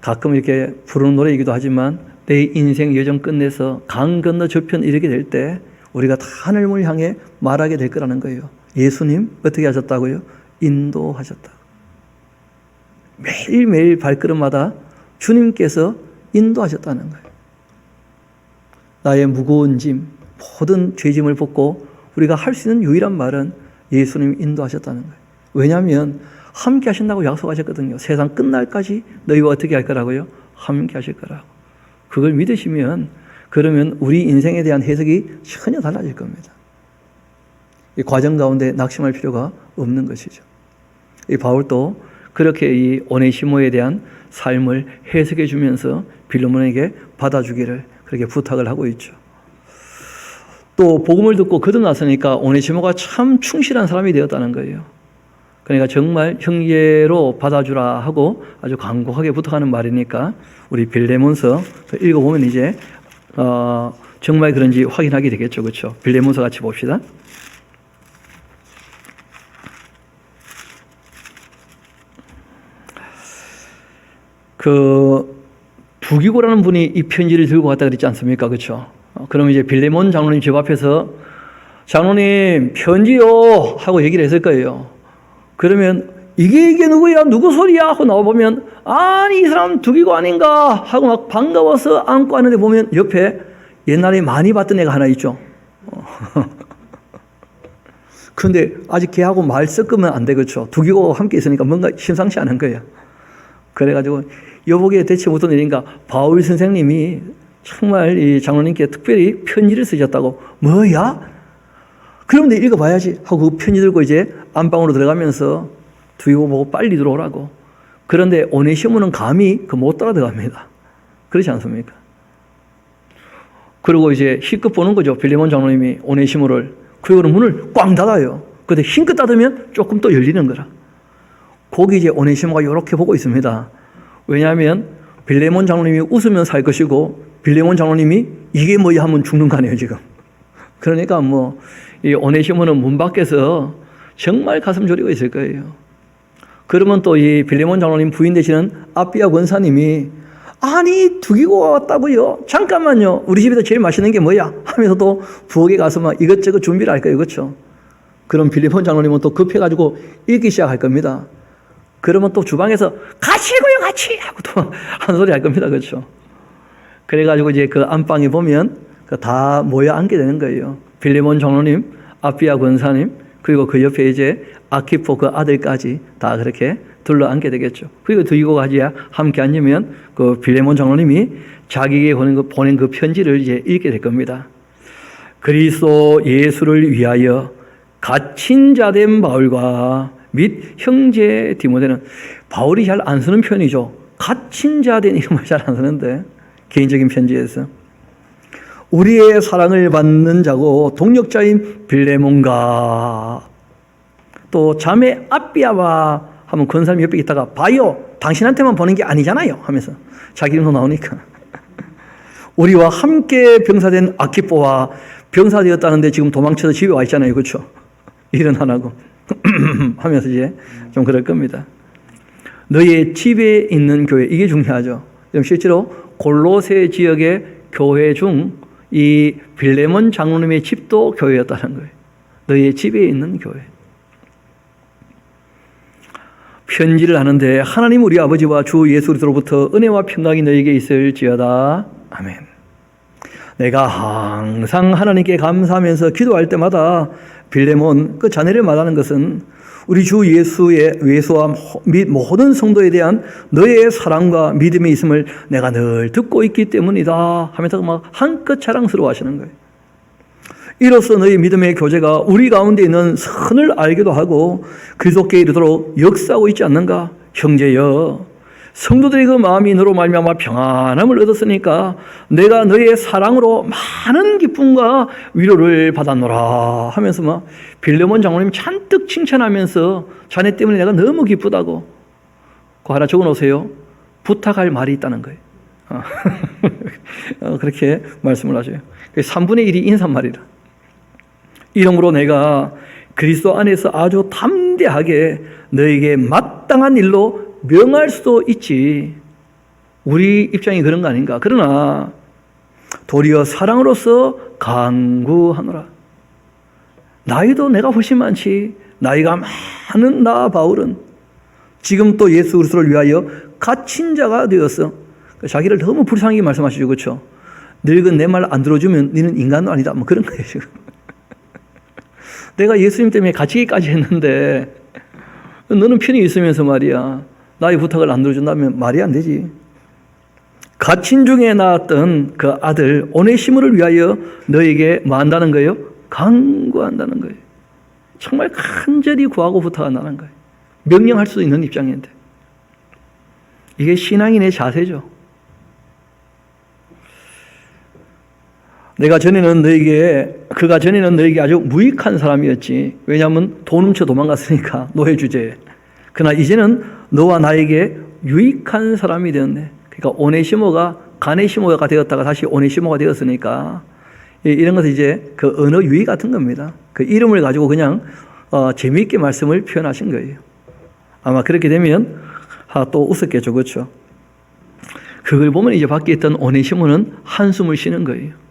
가끔 이렇게 부르는 노래이기도 하지만 내 인생 여정 끝내서 강 건너 저편 이르게 될 때 우리가 다 하늘을 향해 말하게 될 거라는 거예요. 예수님 어떻게 하셨다고요? 인도하셨다. 매일매일 발걸음마다 주님께서 인도하셨다는 거예요. 나의 무거운 짐, 모든 죄짐을 벗고 우리가 할 수 있는 유일한 말은 예수님 인도하셨다는 거예요. 왜냐하면 함께 하신다고 약속하셨거든요. 세상 끝날까지 너희와 어떻게 할 거라고요? 함께 하실 거라고. 그걸 믿으시면 그러면 우리 인생에 대한 해석이 전혀 달라질 겁니다. 이 과정 가운데 낙심할 필요가 없는 것이죠. 이 바울도 그렇게 이 오네시모에 대한 삶을 해석해 주면서 빌레몬에게 받아주기를 그렇게 부탁을 하고 있죠. 또 복음을 듣고 거듭났으니까 오네시모가 참 충실한 사람이 되었다는 거예요. 그러니까 정말 형제로 받아주라 하고 아주 간곡하게 부탁하는 말이니까 우리 빌레몬서 읽어보면 이제 정말 그런지 확인하게 되겠죠. 그렇죠? 빌레몬서 같이 봅시다. 두기고라는 분이 이 편지를 들고 갔다 그랬지 않습니까? 그렇죠? 그러면 이제 빌레몬 장로님 집 앞에서 장로님 편지요 하고 얘기를 했을 거예요. 그러면 이게 누구야? 누구 소리야? 하고 나와보면 아니 이 사람 두기고 아닌가? 하고 막 반가워서 안고 하는데 보면 옆에 옛날에 많이 봤던 애가 하나 있죠. 근데 아직 걔하고 말 섞으면 안 돼. 그렇죠? 두기고 함께 있으니까 뭔가 심상치 않은 거예요. 그래가지고 여보게 대체 무슨 일인가? 바울 선생님이 정말 이 장로님께 특별히 편지를 쓰셨다고. 뭐야? 그럼 내 읽어봐야지 하고 그 편지 들고 이제 안방으로 들어가면서 두기고 보고 빨리 들어오라고. 그런데 오네시모는 감히 못 따라 들어갑니다. 그렇지 않습니까? 그리고 이제 힘껏 보는 거죠. 빌레몬 장로님이 오네시모를. 그리고 문을 꽝 닫아요. 근데 힘껏 닫으면 조금 또 열리는 거라. 거기 이제 오네시모가 이렇게 보고 있습니다. 왜냐하면 빌레몬 장로님이 웃으면 살 것이고 빌레몬 장로님이 이게 뭐야 하면 죽는 거 아니에요 지금. 그러니까 이 오네시모는 문 밖에서 정말 가슴 졸이고 있을 거예요. 그러면 또 이 빌레몬 장로님 부인 되시는 아비아 권사님이 아니 두기고 왔다고요? 잠깐만요. 우리 집에서 제일 맛있는 게 뭐야? 하면서 또 부엌에 가서 막 이것저것 준비를 할 거예요. 그렇죠? 그럼 빌레몬 장로님은 또 급해가지고 읽기 시작할 겁니다. 그러면 또 주방에서 같이 읽어요 같이 하고 또 한 소리 할 겁니다. 그렇죠? 그래가지고 이제 그 안방에 보면 다 모여 앉게 되는 거예요. 빌레몬 장로님, 아비아 권사님, 그리고 그 옆에 이제 아키포 그 아들까지 다 그렇게 둘러앉게 되겠죠. 그리고 들고 가지야 함께 앉으면 그 빌레몬 장로님이 자기에게 보낸 그 편지를 이제 읽게 될 겁니다. 그리스도 예수를 위하여 갇힌 자 된 바울과 및 형제 디모데는, 바울이 잘 안 쓰는 편이죠. 갇힌 자 된 이런 말 잘 안 쓰는데 개인적인 편지에서 우리의 사랑을 받는 자고 동력자인 빌레몬과 또 자매 아비아와 하면 그런 사람이 옆에 있다가 봐요, 당신한테만 보는 게 아니잖아요 하면서 자기 이름도 나오니까 우리와 함께 병사된 아키포와, 병사되었다는데 지금 도망쳐서 집에 와 있잖아요. 그렇죠? 일은 안 하고 하면서 이제 좀 그럴 겁니다. 너의 집에 있는 교회, 이게 중요하죠. 실제로 골로새 지역의 교회 중 이 빌레몬 장로님의 집도 교회였다는 거예요. 너의 집에 있는 교회. 편지를 하는데 하나님 우리 아버지와 주 예수 그리스도로부터 은혜와 평강이 너에게 있을지어다. 아멘. 내가 항상 하나님께 감사하면서 기도할 때마다 빌레몬 그 자네를 말하는 것은 우리 주 예수의 외소와 및 모든 성도에 대한 너의 사랑과 믿음이 있음을 내가 늘 듣고 있기 때문이다 하면서 막 한껏 자랑스러워 하시는 거예요. 이로써 너희 믿음의 교제가 우리 가운데 있는 선을 알기도 하고 그리스도께 이르도록 역사하고 있지 않는가? 형제여, 성도들의 그 마음이 너로 말미암아 평안함을 얻었으니까 내가 너의 사랑으로 많은 기쁨과 위로를 받았노라 하면서 막 빌레몬 장로님 잔뜩 칭찬하면서 자네 때문에 내가 너무 기쁘다고. 그거 하나 적어놓으세요. 부탁할 말이 있다는 거예요. 그렇게 말씀을 하셔요. 3분의 1이 인사말이라. 이러므로 내가 그리스도 안에서 아주 담대하게 너에게 마땅한 일로 명할 수도 있지. 우리 입장이 그런 거 아닌가. 그러나 도리어 사랑으로서 강구하노라. 나이도 내가 훨씬 많지. 나이가 많은 나 바울은 지금 또 예수 그리스도를 위하여 갇힌 자가 되었어. 자기를 너무 불쌍하게 말씀하시죠. 그렇죠? 늙은 내 말 안 들어주면 너는 인간도 아니다. 뭐 그런 거예요 지금. 내가 예수님 때문에 갇히기까지 했는데 너는 편히 있으면서 말이야, 나의 부탁을 안 들어준다면 말이 안 되지. 갇힌 중에 낳았던 그 아들 오네시모를 위하여 너에게 뭐 한다는 거예요? 간구한다는 거예요. 정말 간절히 구하고 부탁한다는 거예요. 명령할 수 있는 입장인데. 이게 신앙인의 자세죠. 그가 전에는 너에게 아주 무익한 사람이었지. 왜냐하면 돈 훔쳐 도망갔으니까, 노예 주제에. 그러나 이제는 너와 나에게 유익한 사람이 되었네. 그러니까 오네시모가 가네시모가 되었다가 다시 오네시모가 되었으니까, 이런 것은 이제 그 언어 유희 같은 겁니다. 그 이름을 가지고 그냥 재미있게 말씀을 표현하신 거예요. 아마 그렇게 되면 또 웃었겠죠. 그렇죠? 그걸 보면 이제 밖에 있던 오네시모는 한숨을 쉬는 거예요.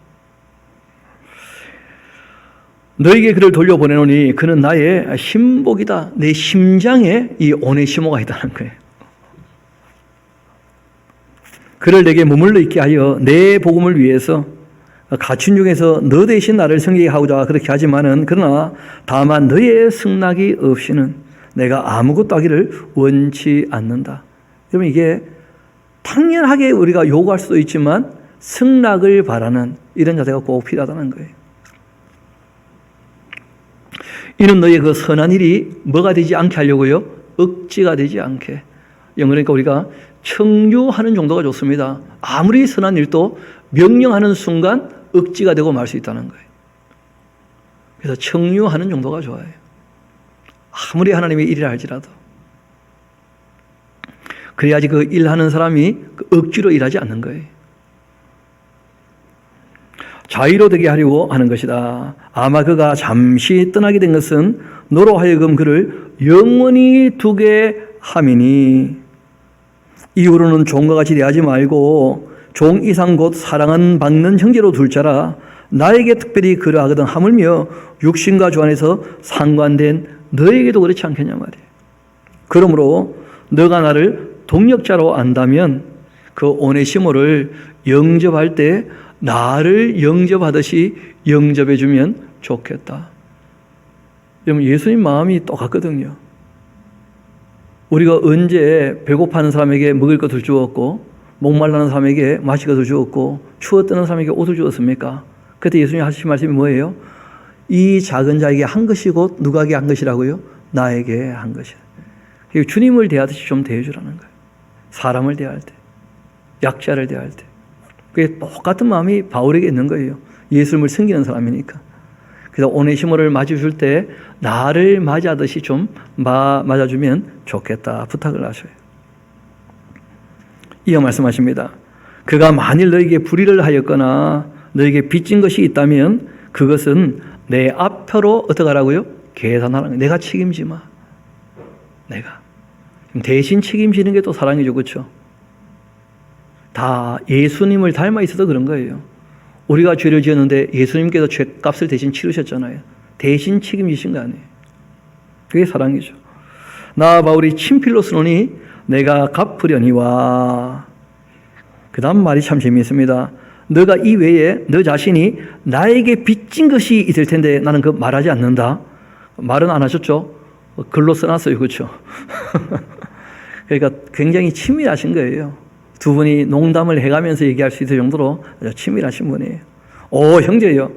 너에게 그를 돌려보내노니 그는 나의 신복이다. 내 심장에 이 오네시모가 있다는 거예요. 그를 내게 머물러 있게 하여 내 복음을 위해서 갇힌 중에서 너 대신 나를 섬기게 하고자 그렇게 하지만은, 그러나 다만 너의 승낙이 없이는 내가 아무것도 하기를 원치 않는다. 여러분, 이게 당연하게 우리가 요구할 수도 있지만 승낙을 바라는 이런 자세가 꼭 필요하다는 거예요. 이는 너의 그 선한 일이 뭐가 되지 않게 하려고요? 억지가 되지 않게. 그러니까 우리가 청유하는 정도가 좋습니다. 아무리 선한 일도 명령하는 순간 억지가 되고 말 수 있다는 거예요. 그래서 청유하는 정도가 좋아요. 아무리 하나님의 일이라 할지라도. 그래야지 그 일하는 사람이 억지로 일하지 않는 거예요. 자유로 되게 하려고 하는 것이다. 아마 그가 잠시 떠나게 된 것은 너로 하여금 그를 영원히 두게 함이니, 이후로는 종과 같이 대하지 말고 종 이상 곧 사랑은 받는 형제로 둘 자라. 나에게 특별히 그러하거든 하물며 육신과 주 안에서 상관된 너에게도 그렇지 않겠냐 말이에요. 그러므로 너가 나를 동력자로 안다면 그 오네시모를 영접할 때 나를 영접하듯이 영접해 주면 좋겠다. 여러분, 예수님 마음이 똑같거든요. 우리가 언제 배고파하는 사람에게 먹을 것을 주었고, 목말라는 사람에게 마실 것을 주었고, 추워 뜨는 사람에게 옷을 주었습니까? 그때 예수님이 하신 말씀이 뭐예요? 이 작은 자에게 한 것이고 누구에게 한 것이라고요? 나에게 한 것이다. 주님을 대하듯이 좀 대해주라는 거예요. 사람을 대할 때, 약자를 대할 때. 그게 똑같은 마음이 바울에게 있는 거예요. 예수님을 섬기는 사람이니까. 그래서 오네시모를 맞아줄 때 나를 맞아듯이 좀 맞아주면 좋겠다 부탁을 하셔요. 이어 말씀하십니다. 그가 만일 너에게 불의를 하였거나 너에게 빚진 것이 있다면 그것은 내 앞표로 어떻게 하라고요? 계산하라는 거예요. 내가 책임지 마. 내가. 대신 책임지는 게 또 사랑이죠. 그렇죠? 다 예수님을 닮아 있어서 그런 거예요. 우리가 죄를 지었는데 예수님께서 죄값을 대신 치르셨잖아요. 대신 책임지신 거 아니에요. 그게 사랑이죠. 나 바울이 친필로 쓰노니 내가 갚으려니와. 그 다음 말이 참 재미있습니다. 너가 이 외에 너 자신이 나에게 빚진 것이 있을 텐데 나는 그 말하지 않는다. 말은 안 하셨죠? 글로 써놨어요. 그렇죠? 그러니까 굉장히 친밀하신 거예요. 두 분이 농담을 해가면서 얘기할 수 있을 정도로 아주 친밀하신 분이에요. 오 형제요,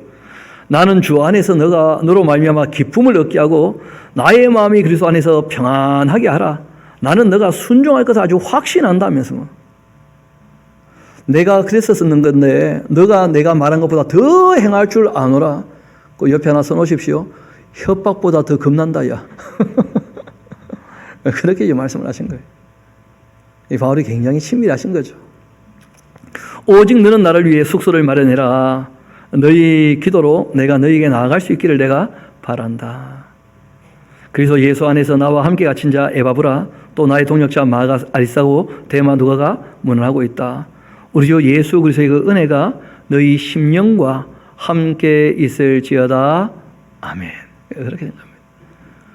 나는 주 안에서 너가 너로 말미암아 기쁨을 얻게 하고 나의 마음이 그리스도 안에서 평안하게 하라. 나는 너가 순종할 것을 아주 확신한다면서. 내가 그래서 쓰는 건데 너가 내가 말한 것보다 더 행할 줄 아노라. 그 옆에 하나 써놓으십시오. 협박보다 더 겁난다 야. 그렇게 말씀을 하신 거예요. 이 바울이 굉장히 친밀하신 거죠. 오직 너는 나를 위해 숙소를 마련해라. 너희 기도로 내가 너희에게 나아갈 수 있기를 내가 바란다. 그래서 예수 안에서 나와 함께 갇힌 자 에바브라, 또 나의 동역자 마가 아리사고 데마 누가가 문안하고 있다. 우리 주 예수 그리스도의 그 은혜가 너희 심령과 함께 있을지어다. 아멘. 그렇게 된 겁니다.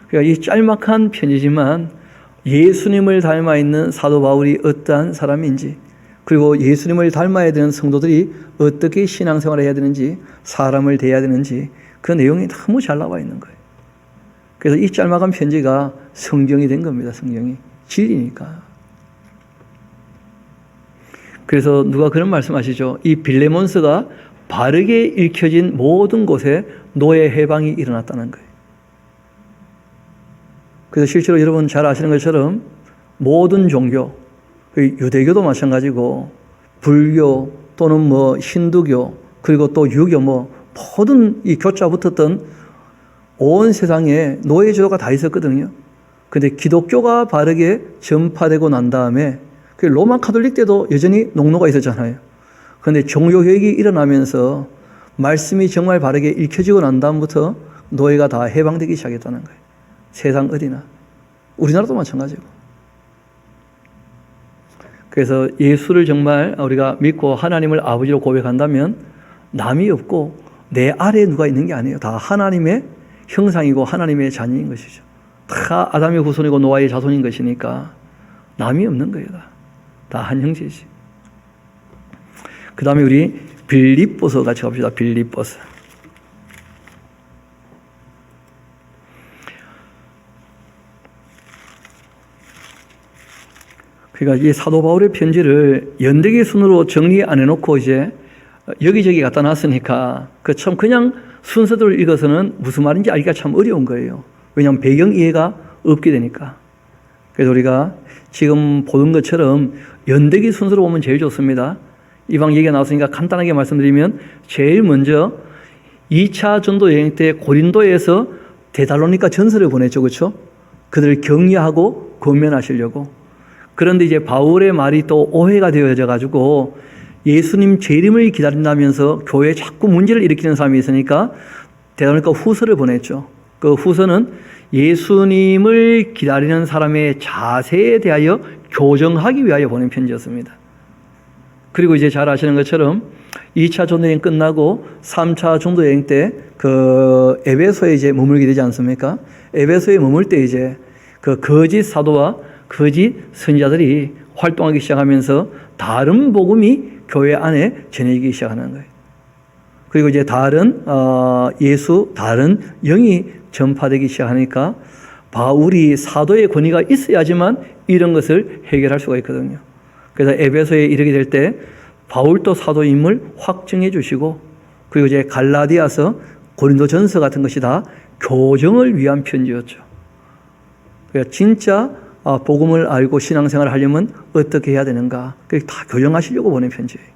그러니까 이 짤막한 편지지만 예수님을 닮아 있는 사도 바울이 어떠한 사람인지, 그리고 예수님을 닮아야 되는 성도들이 어떻게 신앙생활을 해야 되는지, 사람을 대해야 되는지 그 내용이 너무 잘 나와 있는 거예요. 그래서 이 짤막한 편지가 성경이 된 겁니다. 성경이 진리니까. 그래서 누가 그런 말씀하시죠. 이 빌레몬스가 바르게 읽혀진 모든 곳에 노예 해방이 일어났다는 거예요. 그래서 실제로 여러분 잘 아시는 것처럼 모든 종교, 유대교도 마찬가지고 불교 또는 뭐 힌두교 그리고 또 유교 모든 이 교자 붙었던 온 세상에 노예제도가 다 있었거든요. 근데 기독교가 바르게 전파되고 난 다음에 그 로마 카톨릭 때도 여전히 농노가 있었잖아요. 그런데 종교개혁이 일어나면서 말씀이 정말 바르게 읽혀지고 난 다음부터 노예가 다 해방되기 시작했다는 거예요. 세상 어디나. 우리나라도 마찬가지고. 그래서 예수를 정말 우리가 믿고 하나님을 아버지로 고백한다면 남이 없고 내 아래에 누가 있는 게 아니에요. 다 하나님의 형상이고 하나님의 자녀인 것이죠. 다 아담의 후손이고 노아의 자손인 것이니까 남이 없는 거예요. 다 한 형제지. 그 다음에 우리 빌립보서 같이 갑시다. 빌립보서. 그러니까 이 사도 바울의 편지를 연대기 순으로 정리 안 해놓고 이제 여기저기 갖다 놨으니까 그 참 그냥 순서대로 읽어서는 무슨 말인지 알기가 참 어려운 거예요. 왜냐하면 배경 이해가 없게 되니까. 그래서 우리가 지금 보는 것처럼 연대기 순서로 보면 제일 좋습니다. 이방 얘기가 나왔으니까 간단하게 말씀드리면 제일 먼저 2차 전도 여행 때 고린도에서 데살로니가 전서를 보냈죠. 그렇죠? 그들을 격려하고 권면하시려고. 그런데 이제 바울의 말이 또 오해가 되어져 가지고 예수님 재림을 기다린다면서 교회에 자꾸 문제를 일으키는 사람이 있으니까 데살로니가 후서를 보냈죠. 그 후서는 예수님을 기다리는 사람의 자세에 대하여 교정하기 위하여 보낸 편지였습니다. 그리고 이제 잘 아시는 것처럼 2차 전도여행 끝나고 3차 전도여행 때 그 에베소에 이제 머물게 되지 않습니까? 에베소에 머물 때 이제 그 거짓 사도와 거짓 선지자들이 활동하기 시작하면서 다른 복음이 교회 안에 전해지기 시작하는 거예요. 그리고 이제 다른 예수, 다른 영이 전파되기 시작하니까 바울이 사도의 권위가 있어야지만 이런 것을 해결할 수가 있거든요. 그래서 에베소에 이르게 될 때 바울도 사도임을 확증해 주시고, 그리고 이제 갈라디아서, 고린도전서 같은 것이 다 교정을 위한 편지였죠. 그러니까 진짜 복음을 알고 신앙생활을 하려면 어떻게 해야 되는가, 그게 다 교정하시려고 보낸 편지예요.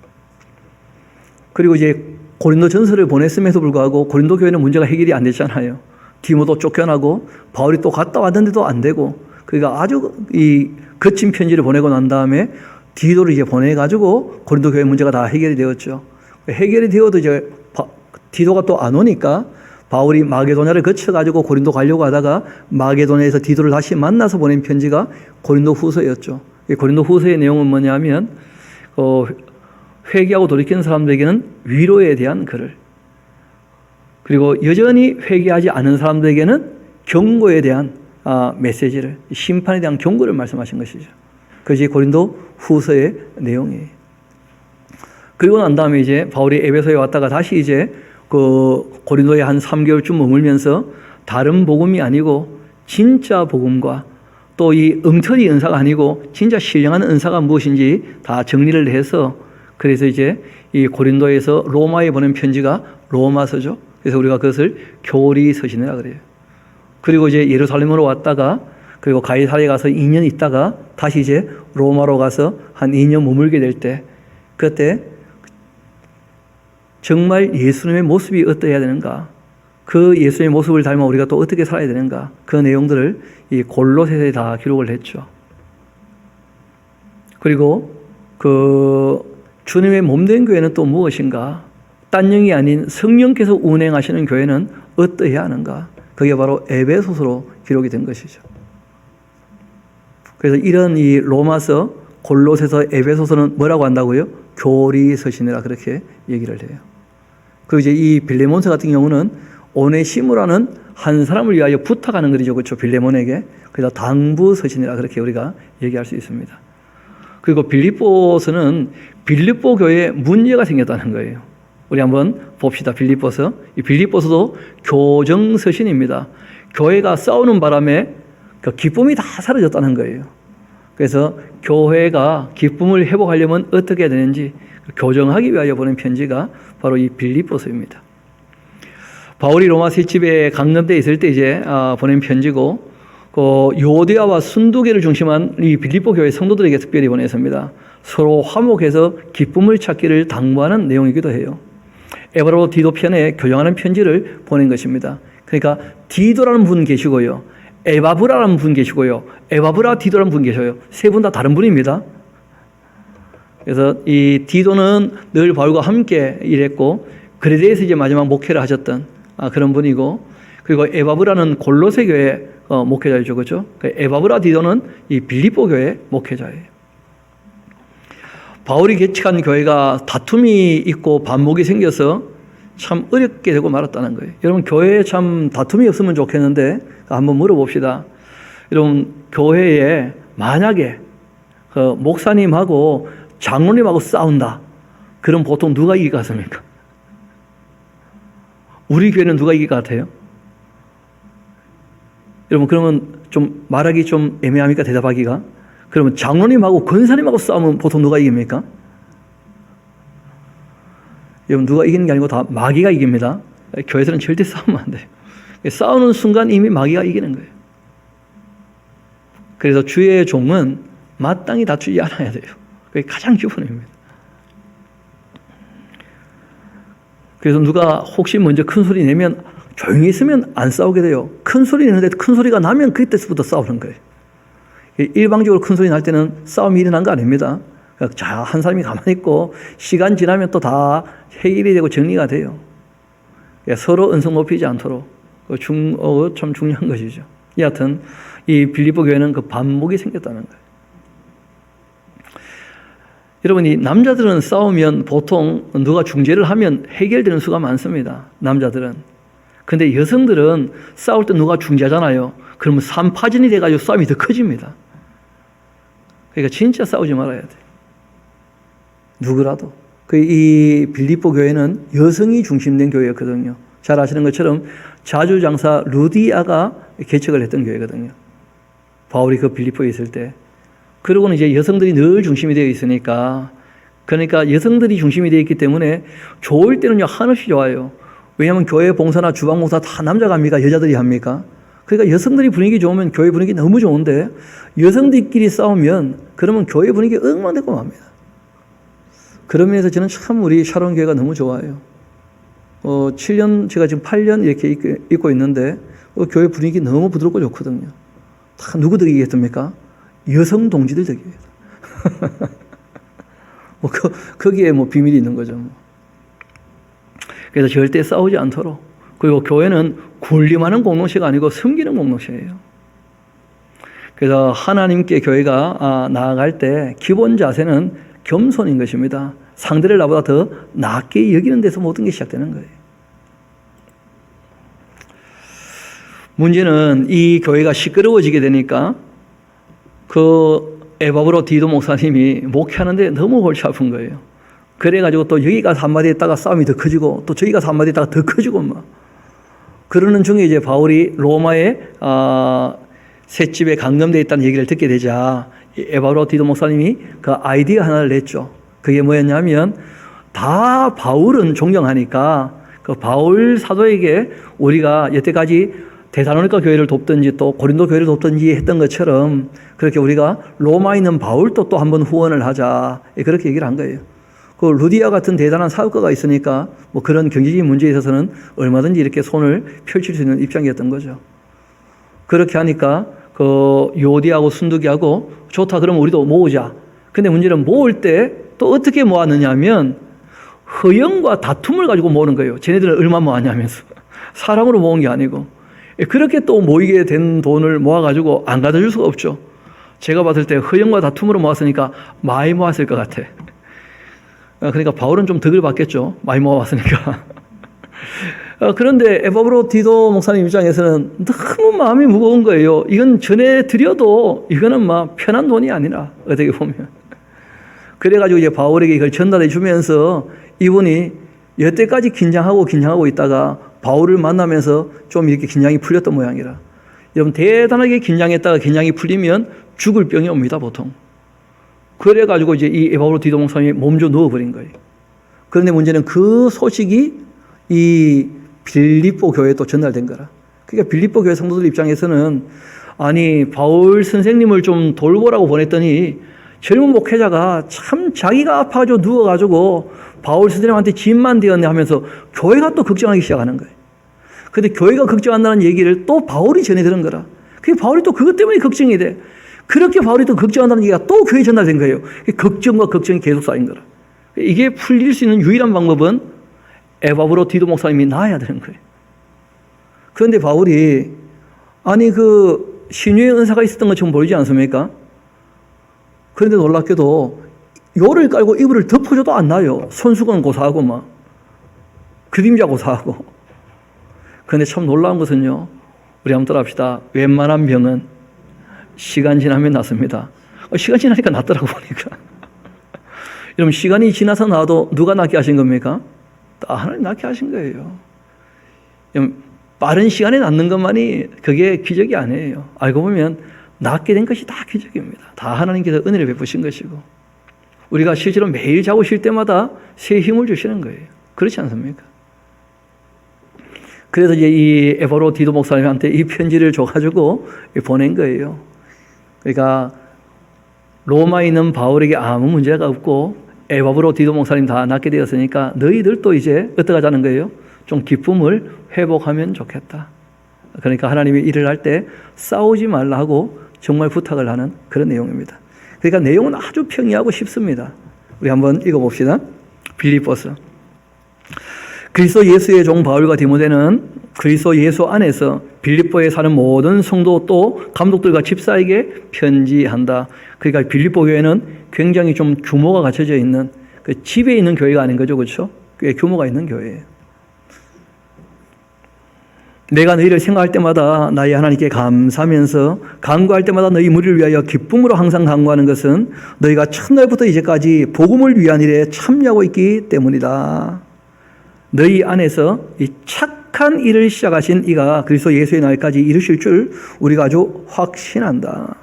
그리고 이제 고린도전서를 보냈음에도 불구하고 고린도 교회는 문제가 해결이 안 됐잖아요. 디모도 쫓겨나고 바울이 또 갔다 왔는데도 안 되고, 그러니까 아주 이 거친 편지를 보내고 난 다음에 디도를 이제 보내가지고 고린도 교회 문제가 다 해결이 되었죠. 해결이 되어도 이제 디도가 또 안 오니까 바울이 마게도냐를 거쳐가지고 고린도 가려고 하다가 마게도냐에서 디도를 다시 만나서 보낸 편지가 고린도 후서였죠. 고린도 후서의 내용은 뭐냐면 회개하고 돌이키는 사람들에게는 위로에 대한 글을, 그리고 여전히 회개하지 않은 사람들에게는 경고에 대한 메시지를, 심판에 대한 경고를 말씀하신 것이죠. 그것이 고린도 후서의 내용이에요. 그리고 난 다음에 이제 바울이 에베소에 왔다가 다시 이제 그 고린도에 한 3개월쯤 머물면서 다른 복음이 아니고 진짜 복음과 또 이 엉터리 은사가 아니고 진짜 신령한 은사가 무엇인지 다 정리를 해서, 그래서 이제 이 고린도에서 로마에 보낸 편지가 로마서죠. 그래서 우리가 그것을 교리서신이라 그래요. 그리고 이제 예루살렘으로 왔다가, 그리고 가이사랴에 가서 2년 있다가 다시 이제 로마로 가서 한 2년 머물게 될 때, 그때 정말 예수님의 모습이 어떠해야 되는가, 그 예수님의 모습을 닮아 우리가 또 어떻게 살아야 되는가, 그 내용들을 이 골로새서에 다 기록을 했죠. 그리고 그 주님의 몸된 교회는 또 무엇인가, 딴 영이 아닌 성령께서 운행하시는 교회는 어떠해야 하는가, 그게 바로 에베소서로 기록이 된 것이죠. 그래서 이런 이 로마서, 골로새서, 에베소서는 뭐라고 한다고요? 교리서신이라 그렇게 얘기를 해요. 그리고 이제 이 빌레몬서 같은 경우는 오네시모라는 한 사람을 위하여 부탁하는 글이죠. 그렇죠? 빌레몬에게. 그래서 당부서신이라 그렇게 우리가 얘기할 수 있습니다. 그리고 빌립보서는 빌립보 교회에 문제가 생겼다는 거예요. 우리 한번 봅시다. 빌립보서. 이 빌립보서도 교정서신입니다. 교회가 싸우는 바람에 그 기쁨이 다 사라졌다는 거예요. 그래서 교회가 기쁨을 회복하려면 어떻게 해야 되는지 교정하기 위하여 보낸 편지가 바로 이 빌립보서입니다. 바울이 로마 셋집에 감금되어 있을 때 이제 보낸 편지고, 그 요디아와 순두계를 중심한 이 빌립보 교회 성도들에게 특별히 보냈습니다. 서로 화목해서 기쁨을 찾기를 당부하는 내용이기도 해요. 에바로 디도 편에 교정하는 편지를 보낸 것입니다. 그러니까 디도라는 분 계시고요, 에바브라라는 분 계시고요, 에바브라 디도라는 분 계셔요. 세 분 다 다른 분입니다. 그래서 이 디도는 늘 바울과 함께 일했고 그레데에서 이제 마지막 목회를 하셨던 그런 분이고, 그리고 에바브라는 골로새 교회 목회자이죠, 그렇죠? 에바브라 디도는 이 빌립보 교회 목회자예요. 바울이 개척한 교회가 다툼이 있고 반목이 생겨서 참 어렵게 되고 말았다는 거예요. 여러분, 교회에 참 다툼이 없으면 좋겠는데 한번 물어봅시다. 여러분, 교회에 만약에 목사님하고 장로님하고 싸운다, 그럼 보통 누가 이길 것 같습니까? 우리 교회는 누가 이길 것 같아요? 여러분, 그러면 좀 말하기 좀 애매합니까? 대답하기가? 그러면 장로님하고 권사님하고 싸우면 보통 누가 이깁니까? 여러분, 누가 이기는 게 아니고 다 마귀가 이깁니다. 교회에서는 절대 싸우면 안 돼요. 싸우는 순간 이미 마귀가 이기는 거예요. 그래서 주의 종은 마땅히 다투지 않아야 돼요. 그게 가장 기본입니다. 그래서 누가 혹시 먼저 큰 소리 내면 조용히 있으면 안 싸우게 돼요. 큰 소리 내는데 큰 소리가 나면 그때부터 싸우는 거예요. 일방적으로 큰 소리 날 때는 싸움이 일어난 거 아닙니다. 자, 한 사람이 가만히 있고 시간 지나면 또 다 해결이 되고 정리가 돼요. 서로 언성 높이지 않도록 참 중요한 것이죠. 여하튼 이 빌립보 교회는 그 반목이 생겼다는 거예요. 여러분, 이 남자들은 싸우면 보통 누가 중재를 하면 해결되는 수가 많습니다. 남자들은. 근데 여성들은 싸울 때 누가 중재하잖아요. 그러면 산파전이 돼가지고 싸움이 더 커집니다. 그러니까 진짜 싸우지 말아야 돼. 누구라도. 이 빌립보 교회는 여성이 중심된 교회였거든요. 잘 아시는 것처럼 자주장사 루디아가 개척을 했던 교회거든요. 바울이 그 빌립보에 있을 때. 그러고는 이제 여성들이 늘 중심이 되어 있으니까, 그러니까 여성들이 중심이 되어 있기 때문에 좋을 때는요 한없이 좋아요. 왜냐하면 교회 봉사나 주방 봉사 다 남자가 합니까? 여자들이 합니까? 그러니까 여성들이 분위기 좋으면 교회 분위기 너무 좋은데, 여성들끼리 싸우면 그러면 교회 분위기 엉망되고 맙니다. 그런 면에서 저는 참 우리 샤론 교회가 너무 좋아요. 7년, 제가 지금 8년 이렇게 있고 있는데, 교회 분위기 너무 부드럽고 좋거든요. 다 누구 덕이겠습니까? 여성 동지들 덕이에요. 거기에 비밀이 있는 거죠. 그래서 절대 싸우지 않도록. 그리고 교회는 군림하는 공동체가 아니고 섬기는 공동체예요. 그래서 하나님께 교회가 나아갈 때 기본 자세는 겸손인 것입니다. 상대를 나보다 더 낮게 여기는 데서 모든 게 시작되는 거예요. 문제는 이 교회가 시끄러워지게 되니까 그 에바브로 디도 목사님이 목회하는데 너무 골치 아픈 거예요. 그래가지고 또 여기 가서 한마디 했다가 싸움이 더 커지고, 또 저기 가서 한마디 했다가 더 커지고 막. 그러는 중에 이제 바울이 로마의 셋집에 감금되어 있다는 얘기를 듣게 되자 에바브로 디도 목사님이 그 아이디어 하나를 냈죠. 그게 뭐였냐면, 다 바울은 존경하니까 그 바울 사도에게 우리가 여태까지 데살로니가 교회를 돕든지 또 고린도 교회를 돕든지 했던 것처럼 그렇게 우리가 로마에 있는 바울도 또 한번 후원을 하자, 그렇게 얘기를 한 거예요. 그 루디아 같은 대단한 사업가가 있으니까 그런 경제적인 문제에 있어서는 얼마든지 이렇게 손을 펼칠 수 있는 입장이었던 거죠. 그렇게 하니까 그 요디하고 순두기하고 좋다, 그러면 우리도 모으자. 근데 문제는 모을 때 또 어떻게 모았느냐 하면 허영과 다툼을 가지고 모으는 거예요. 쟤네들은 얼마 모았냐면서. 사람으로 모은 게 아니고. 그렇게 또 모이게 된 돈을 모아가지고 안 가져 줄 수가 없죠. 제가 봤을 때 허영과 다툼으로 모았으니까 많이 모았을 것 같아. 그러니까 바울은 좀 덕을 받겠죠. 많이 모아왔으니까. 그런데 에바브로 디도 목사님 입장에서는 너무 마음이 무거운 거예요. 이건 전해드려도 이거는 막 편한 돈이 아니라, 어떻게 보면. 그래가지고 이제 바울에게 이걸 전달해 주면서 이분이 여태까지 긴장하고 있다가 바울을 만나면서 좀 이렇게 긴장이 풀렸던 모양이라. 여러분, 대단하게 긴장했다가 긴장이 풀리면 죽을 병이 옵니다, 보통. 그래가지고 이제 이 에바브로 디도 목사님이 몸져 누워버린 거예요. 그런데 문제는 그 소식이 이 빌립보 교회에 또 전달된 거라. 그러니까 빌립보 교회 성도들 입장에서는, 아니, 바울 선생님을 좀 돌보라고 보냈더니 젊은 목회자가 참 자기가 아파가지고 누워가지고 바울 선생님한테 짐만 되었네 하면서 교회가 또 걱정하기 시작하는 거예요. 근데 교회가 걱정한다는 얘기를 또 바울이 전해 들은 거라. 그게 바울이 또 그것 때문에 걱정이 돼. 그렇게 바울이 또 걱정한다는 얘기가 또 교회에 전달된 거예요. 걱정과 걱정이 계속 쌓인 거라. 이게 풀릴 수 있는 유일한 방법은 에바브로 디도 목사님이 나아야 되는 거예요. 그런데 바울이, 아니, 그 신유의 은사가 있었던 것처럼 보이지 않습니까? 그런데 놀랍게도 요를 깔고 이불을 덮어줘도 안 나요. 손수건 고사하고 막 그림자 고사하고. 그런데 참 놀라운 것은요, 우리 한번 따라합시다. 웬만한 병은 시간 지나면 낫습니다. 시간 지나니까 낫더라고 보니까. 여러분, 시간이 지나서 나도 누가 낫게 하신 겁니까? 다 하나님 낫게 하신 거예요. 빠른 시간에 낫는 것만이 그게 기적이 아니에요. 알고 보면 낫게 된 것이 다 기적입니다. 다 하나님께서 은혜를 베푸신 것이고, 우리가 실제로 매일 자고 쉴 때마다 새 힘을 주시는 거예요. 그렇지 않습니까? 그래서 이제 이 에바브로 디도 목사님한테 이 편지를 줘가지고 보낸 거예요. 그러니까 로마에 있는 바울에게 아무 문제가 없고 에바브로 디도 목사님 다 낫게 되었으니까 너희들도 이제 어떻게 하자는 거예요? 좀 기쁨을 회복하면 좋겠다. 그러니까 하나님이 일을 할 때 싸우지 말라 하고 정말 부탁을 하는 그런 내용입니다. 그러니까 내용은 아주 평이하고 쉽습니다. 우리 한번 읽어봅시다. 빌립보서. 그리스도 예수의 종 바울과 디모데는 그리스도 예수 안에서 빌립보에 사는 모든 성도 또 감독들과 집사에게 편지한다. 그러니까 빌립보 교회는 굉장히 좀 규모가 갖춰져 있는, 그 집에 있는 교회가 아닌 거죠. 그렇죠? 꽤 규모가 있는 교회예요. 내가 너희를 생각할 때마다 나의 하나님께 감사하면서 간구할 때마다 너희 무리를 위하여 기쁨으로 항상 간구하는 것은 너희가 첫날부터 이제까지 복음을 위한 일에 참여하고 있기 때문이다. 너희 안에서 이 착한 착한 일을 시작하신 이가 그리스도 예수의 날까지 이루실 줄 우리가 아주 확신한다.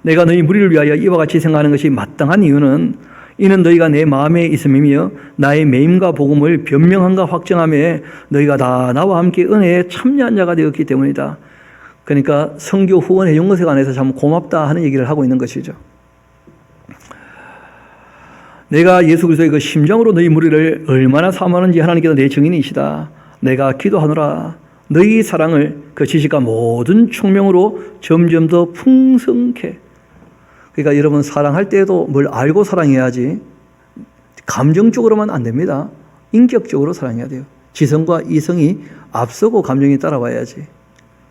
내가 너희 무리를 위하여 이와 같이 생각하는 것이 마땅한 이유는 이는 너희가 내 마음에 있음이며 나의 매임과 복음을 변명함과 확정함에 너희가 다 나와 함께 은혜에 참여한 자가 되었기 때문이다. 그러니까 선교 후원해 준 것에 관해서 참 고맙다 하는 얘기를 하고 있는 것이죠. 내가 예수 그리스도의 그 심정으로 너희 무리를 얼마나 사모하는지 하나님께서 내 증인이시다. 내가 기도하노라. 너희 사랑을 그 지식과 모든 총명으로 점점 더 풍성케. 그러니까 여러분 사랑할 때에도 뭘 알고 사랑해야지 감정적으로만 안 됩니다. 인격적으로 사랑해야 돼요. 지성과 이성이 앞서고 감정이 따라와야지.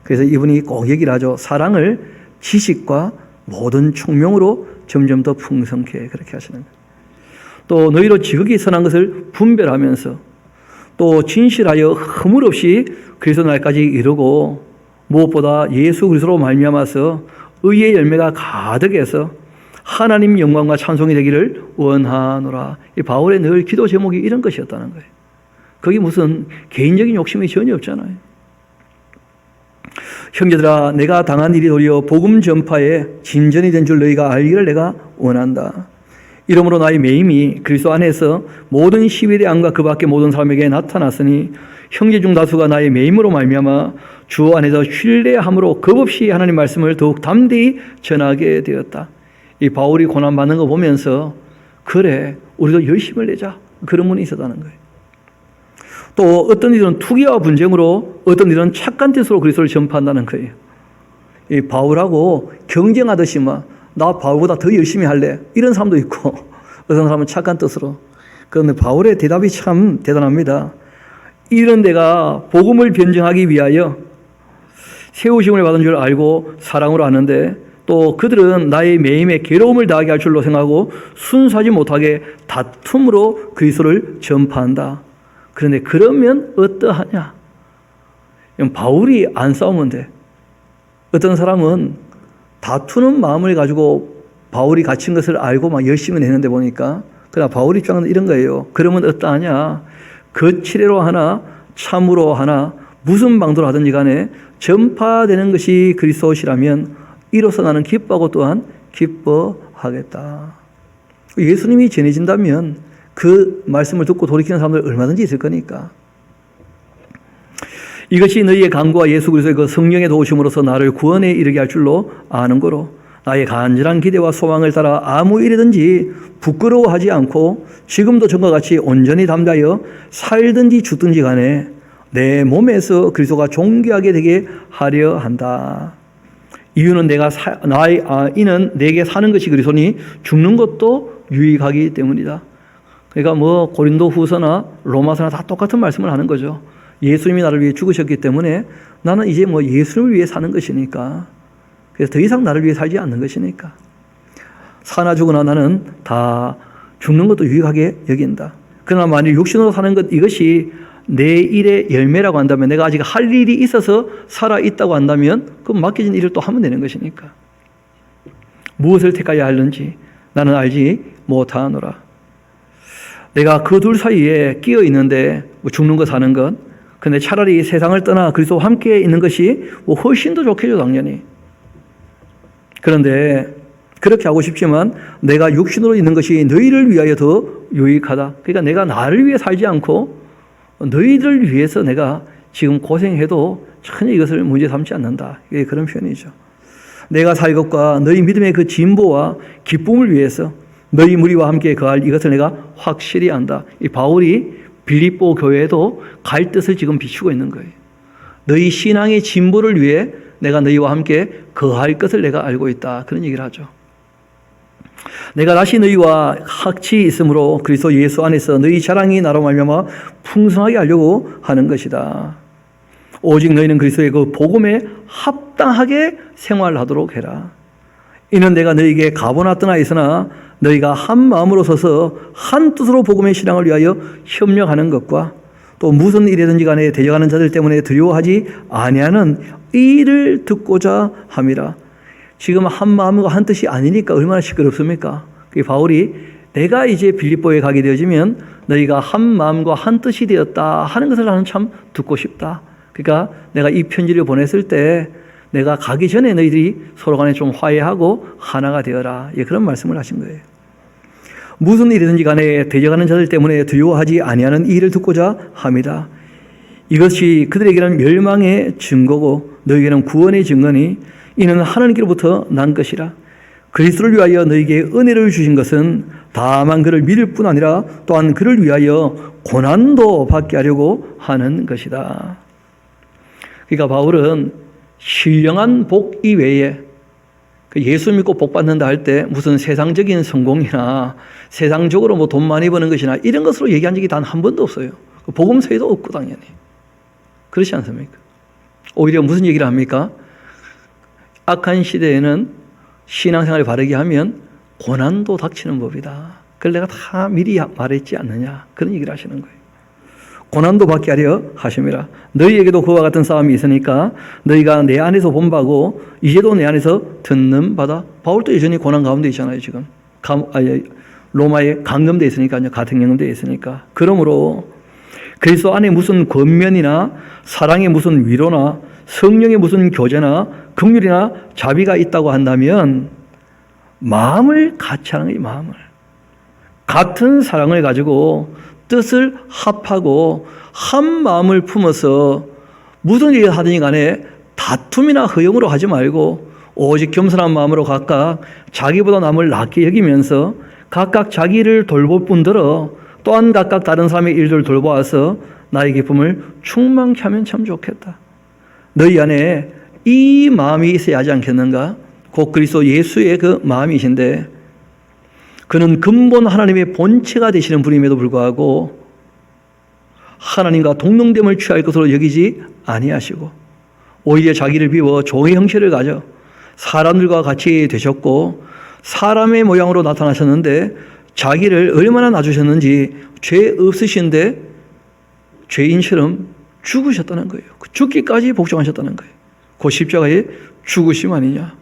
그래서 이분이 꼭 얘기를 하죠. 사랑을 지식과 모든 총명으로 점점 더 풍성케 그렇게 하시는 거예요. 또 너희로 지극히 선한 것을 분별하면서 또 진실하여 허물 없이 그리스도 날까지 이루고 무엇보다 예수 그리스도로 말미암아서 의의 열매가 가득해서 하나님 영광과 찬송이 되기를 원하노라. 이 바울의 늘 기도 제목이 이런 것이었다는 거예요. 거기 무슨 개인적인 욕심이 전혀 없잖아요. 형제들아, 내가 당한 일이 도리어 복음 전파에 진전이 된 줄 너희가 알기를 내가 원한다. 이러므로 나의 매임이 그리스도 안에서 모든 시빌의 안과 그 밖의 모든 사람에게 나타났으니 형제 중 다수가 나의 매임으로 말미암아 주 안에서 신뢰함으로 겁없이 하나님 말씀을 더욱 담대히 전하게 되었다. 이 바울이 고난받는 거 보면서 그래 우리도 열심을 내자 그런 분이 있었다는 거예요. 또 어떤 일은 투기와 분쟁으로 어떤 일은 착한 뜻으로 그리스도를 전파한다는 거예요. 이 바울하고 경쟁하듯이 나 바울보다 더 열심히 할래 이런 사람도 있고 어떤 사람은 착한 뜻으로. 그런데 바울의 대답이 참 대단합니다. 이런 내가 복음을 변증하기 위하여 세우심을 받은 줄 알고 사랑으로 하는데 또 그들은 나의 매임에 괴로움을 당하게 할 줄로 생각하고 순수하지 못하게 다툼으로 그리스도를 전파한다. 그런데 그러면 어떠하냐? 바울이 안 싸우면 돼. 어떤 사람은 다투는 마음을 가지고 바울이 갇힌 것을 알고 막 열심히 내는데 보니까 그러나 바울 입장은 이런 거예요. 그러면 어떠하냐? 거칠애로 하나 참으로 하나 무슨 방도로 하든지 간에 전파되는 것이 그리스도시라면 이로써 나는 기뻐하고 또한 기뻐하겠다. 예수님이 전해진다면 그 말씀을 듣고 돌이키는 사람들 얼마든지 있을 거니까. 이것이 너희의 간구와 예수 그리스도의 그 성령의 도우심으로서 나를 구원에 이르게 할 줄로 아는 거로 나의 간절한 기대와 소망을 따라 아무 일이든지 부끄러워하지 않고 지금도 전과 같이 온전히 담대하여 살든지 죽든지 간에 내 몸에서 그리스도가 존귀하게 되게 하려 한다. 이유는 이는 내게 사는 것이 그리스도니 죽는 것도 유익하기 때문이다. 그러니까 고린도 후서나 로마서나 다 똑같은 말씀을 하는 거죠. 예수님이 나를 위해 죽으셨기 때문에 나는 이제 예수님을 위해 사는 것이니까. 그래서 더 이상 나를 위해 살지 않는 것이니까. 사나 죽으나 나는 다 죽는 것도 유익하게 여긴다. 그러나 만일 육신으로 사는 것 이것이 내 일의 열매라고 한다면 내가 아직 할 일이 있어서 살아있다고 한다면 그럼 맡겨진 일을 또 하면 되는 것이니까. 무엇을 택하여야 하는지 나는 알지 못하노라. 내가 그 둘 사이에 끼어 있는데 죽는 것 사는 것 근데 차라리 세상을 떠나 그리스도와 함께 있는 것이 훨씬 더 좋겠죠 당연히. 그런데 그렇게 하고 싶지만 내가 육신으로 있는 것이 너희를 위하여 더 유익하다. 그러니까 내가 나를 위해 살지 않고 너희들을 위해서 내가 지금 고생해도 전혀 이것을 문제 삼지 않는다. 이게 그런 표현이죠. 내가 살 것과 너희 믿음의 그 진보와 기쁨을 위해서 너희 무리와 함께 거할 이것을 내가 확실히 안다. 이 바울이 빌립보 교회에도 갈 뜻을 지금 비추고 있는 거예요. 너희 신앙의 진보를 위해 내가 너희와 함께 거할 것을 내가 알고 있다. 그런 얘기를 하죠. 내가 다시 너희와 같이 있으므로 그리스도 예수 안에서 너희 자랑이 나로 말미암아 풍성하게 하려고 하는 것이다. 오직 너희는 그리스도의 그 복음에 합당하게 생활하도록 해라. 이는 내가 너희에게 가보나 떠나 있으나 너희가 한 마음으로 서서 한 뜻으로 복음의 신앙을 위하여 협력하는 것과 또 무슨 일이든지 간에 대적하는 자들 때문에 두려워하지 아니하는 이 일을 듣고자 함이라. 지금 한 마음과 한 뜻이 아니니까 얼마나 시끄럽습니까? 바울이 내가 이제 빌립보에 가게 되어지면 너희가 한 마음과 한 뜻이 되었다 하는 것을 나는 참 듣고 싶다. 그러니까 내가 이 편지를 보냈을 때 내가 가기 전에 너희들이 서로 간에 좀 화해하고 하나가 되어라. 예, 그런 말씀을 하신 거예요. 무슨 일이든지 간에 대적하는 자들 때문에 두려워하지 아니하는 이 일을 듣고자 합니다. 이것이 그들에게는 멸망의 증거고 너희에게는 구원의 증거니 이는 하나님께로부터 난 것이라. 그리스도를 위하여 너희에게 은혜를 주신 것은 다만 그를 믿을 뿐 아니라 또한 그를 위하여 고난도 받게 하려고 하는 것이다. 그러니까 바울은 신령한 복 이외에 예수 믿고 복 받는다 할 때 무슨 세상적인 성공이나 세상적으로 뭐 돈 많이 버는 것이나 이런 것으로 얘기한 적이 단 한 번도 없어요. 복음서에도 없고 당연히. 그렇지 않습니까? 오히려 무슨 얘기를 합니까? 악한 시대에는 신앙생활을 바르게 하면 고난도 닥치는 법이다. 그걸 내가 다 미리 말했지 않느냐. 그런 얘기를 하시는 거예요. 고난도 받게 하려 하심이라. 너희에게도 그와 같은 싸움이 있으니까 너희가 내 안에서 본 바고 이제도 내 안에서 듣는 바다. 바울도 여전히 고난 가운데 있잖아요. 지금 로마에 감금되어 있으니까요. 가택연금되어 있으니까. 그러므로 그리스도 안에 무슨 권면이나 사랑의 무슨 위로나 성령의 무슨 교제나 긍휼이나 자비가 있다고 한다면 마음을 같이 하는 거예요. 마음을. 같은 사랑을 가지고 뜻을 합하고 한 마음을 품어서 무슨 일을 하든지 간에 다툼이나 허용으로 하지 말고 오직 겸손한 마음으로 각각 자기보다 남을 낫게 여기면서 각각 자기를 돌볼 뿐더러 또한 각각 다른 사람의 일들을 돌보아서 나의 기쁨을 충만케 하면 참 좋겠다. 너희 안에 이 마음이 있어야 하지 않겠는가? 곧 그리스도 예수의 그 마음이신데 그는 근본 하나님의 본체가 되시는 분임에도 불구하고 하나님과 동등됨을 취할 것으로 여기지 아니하시고 오히려 자기를 비워 종의 형체를 가져 사람들과 같이 되셨고 사람의 모양으로 나타나셨는데 자기를 얼마나 낮추셨는지 죄 없으신데 죄인처럼 죽으셨다는 거예요. 죽기까지 복종하셨다는 거예요. 그 십자가의 죽으심 아니냐.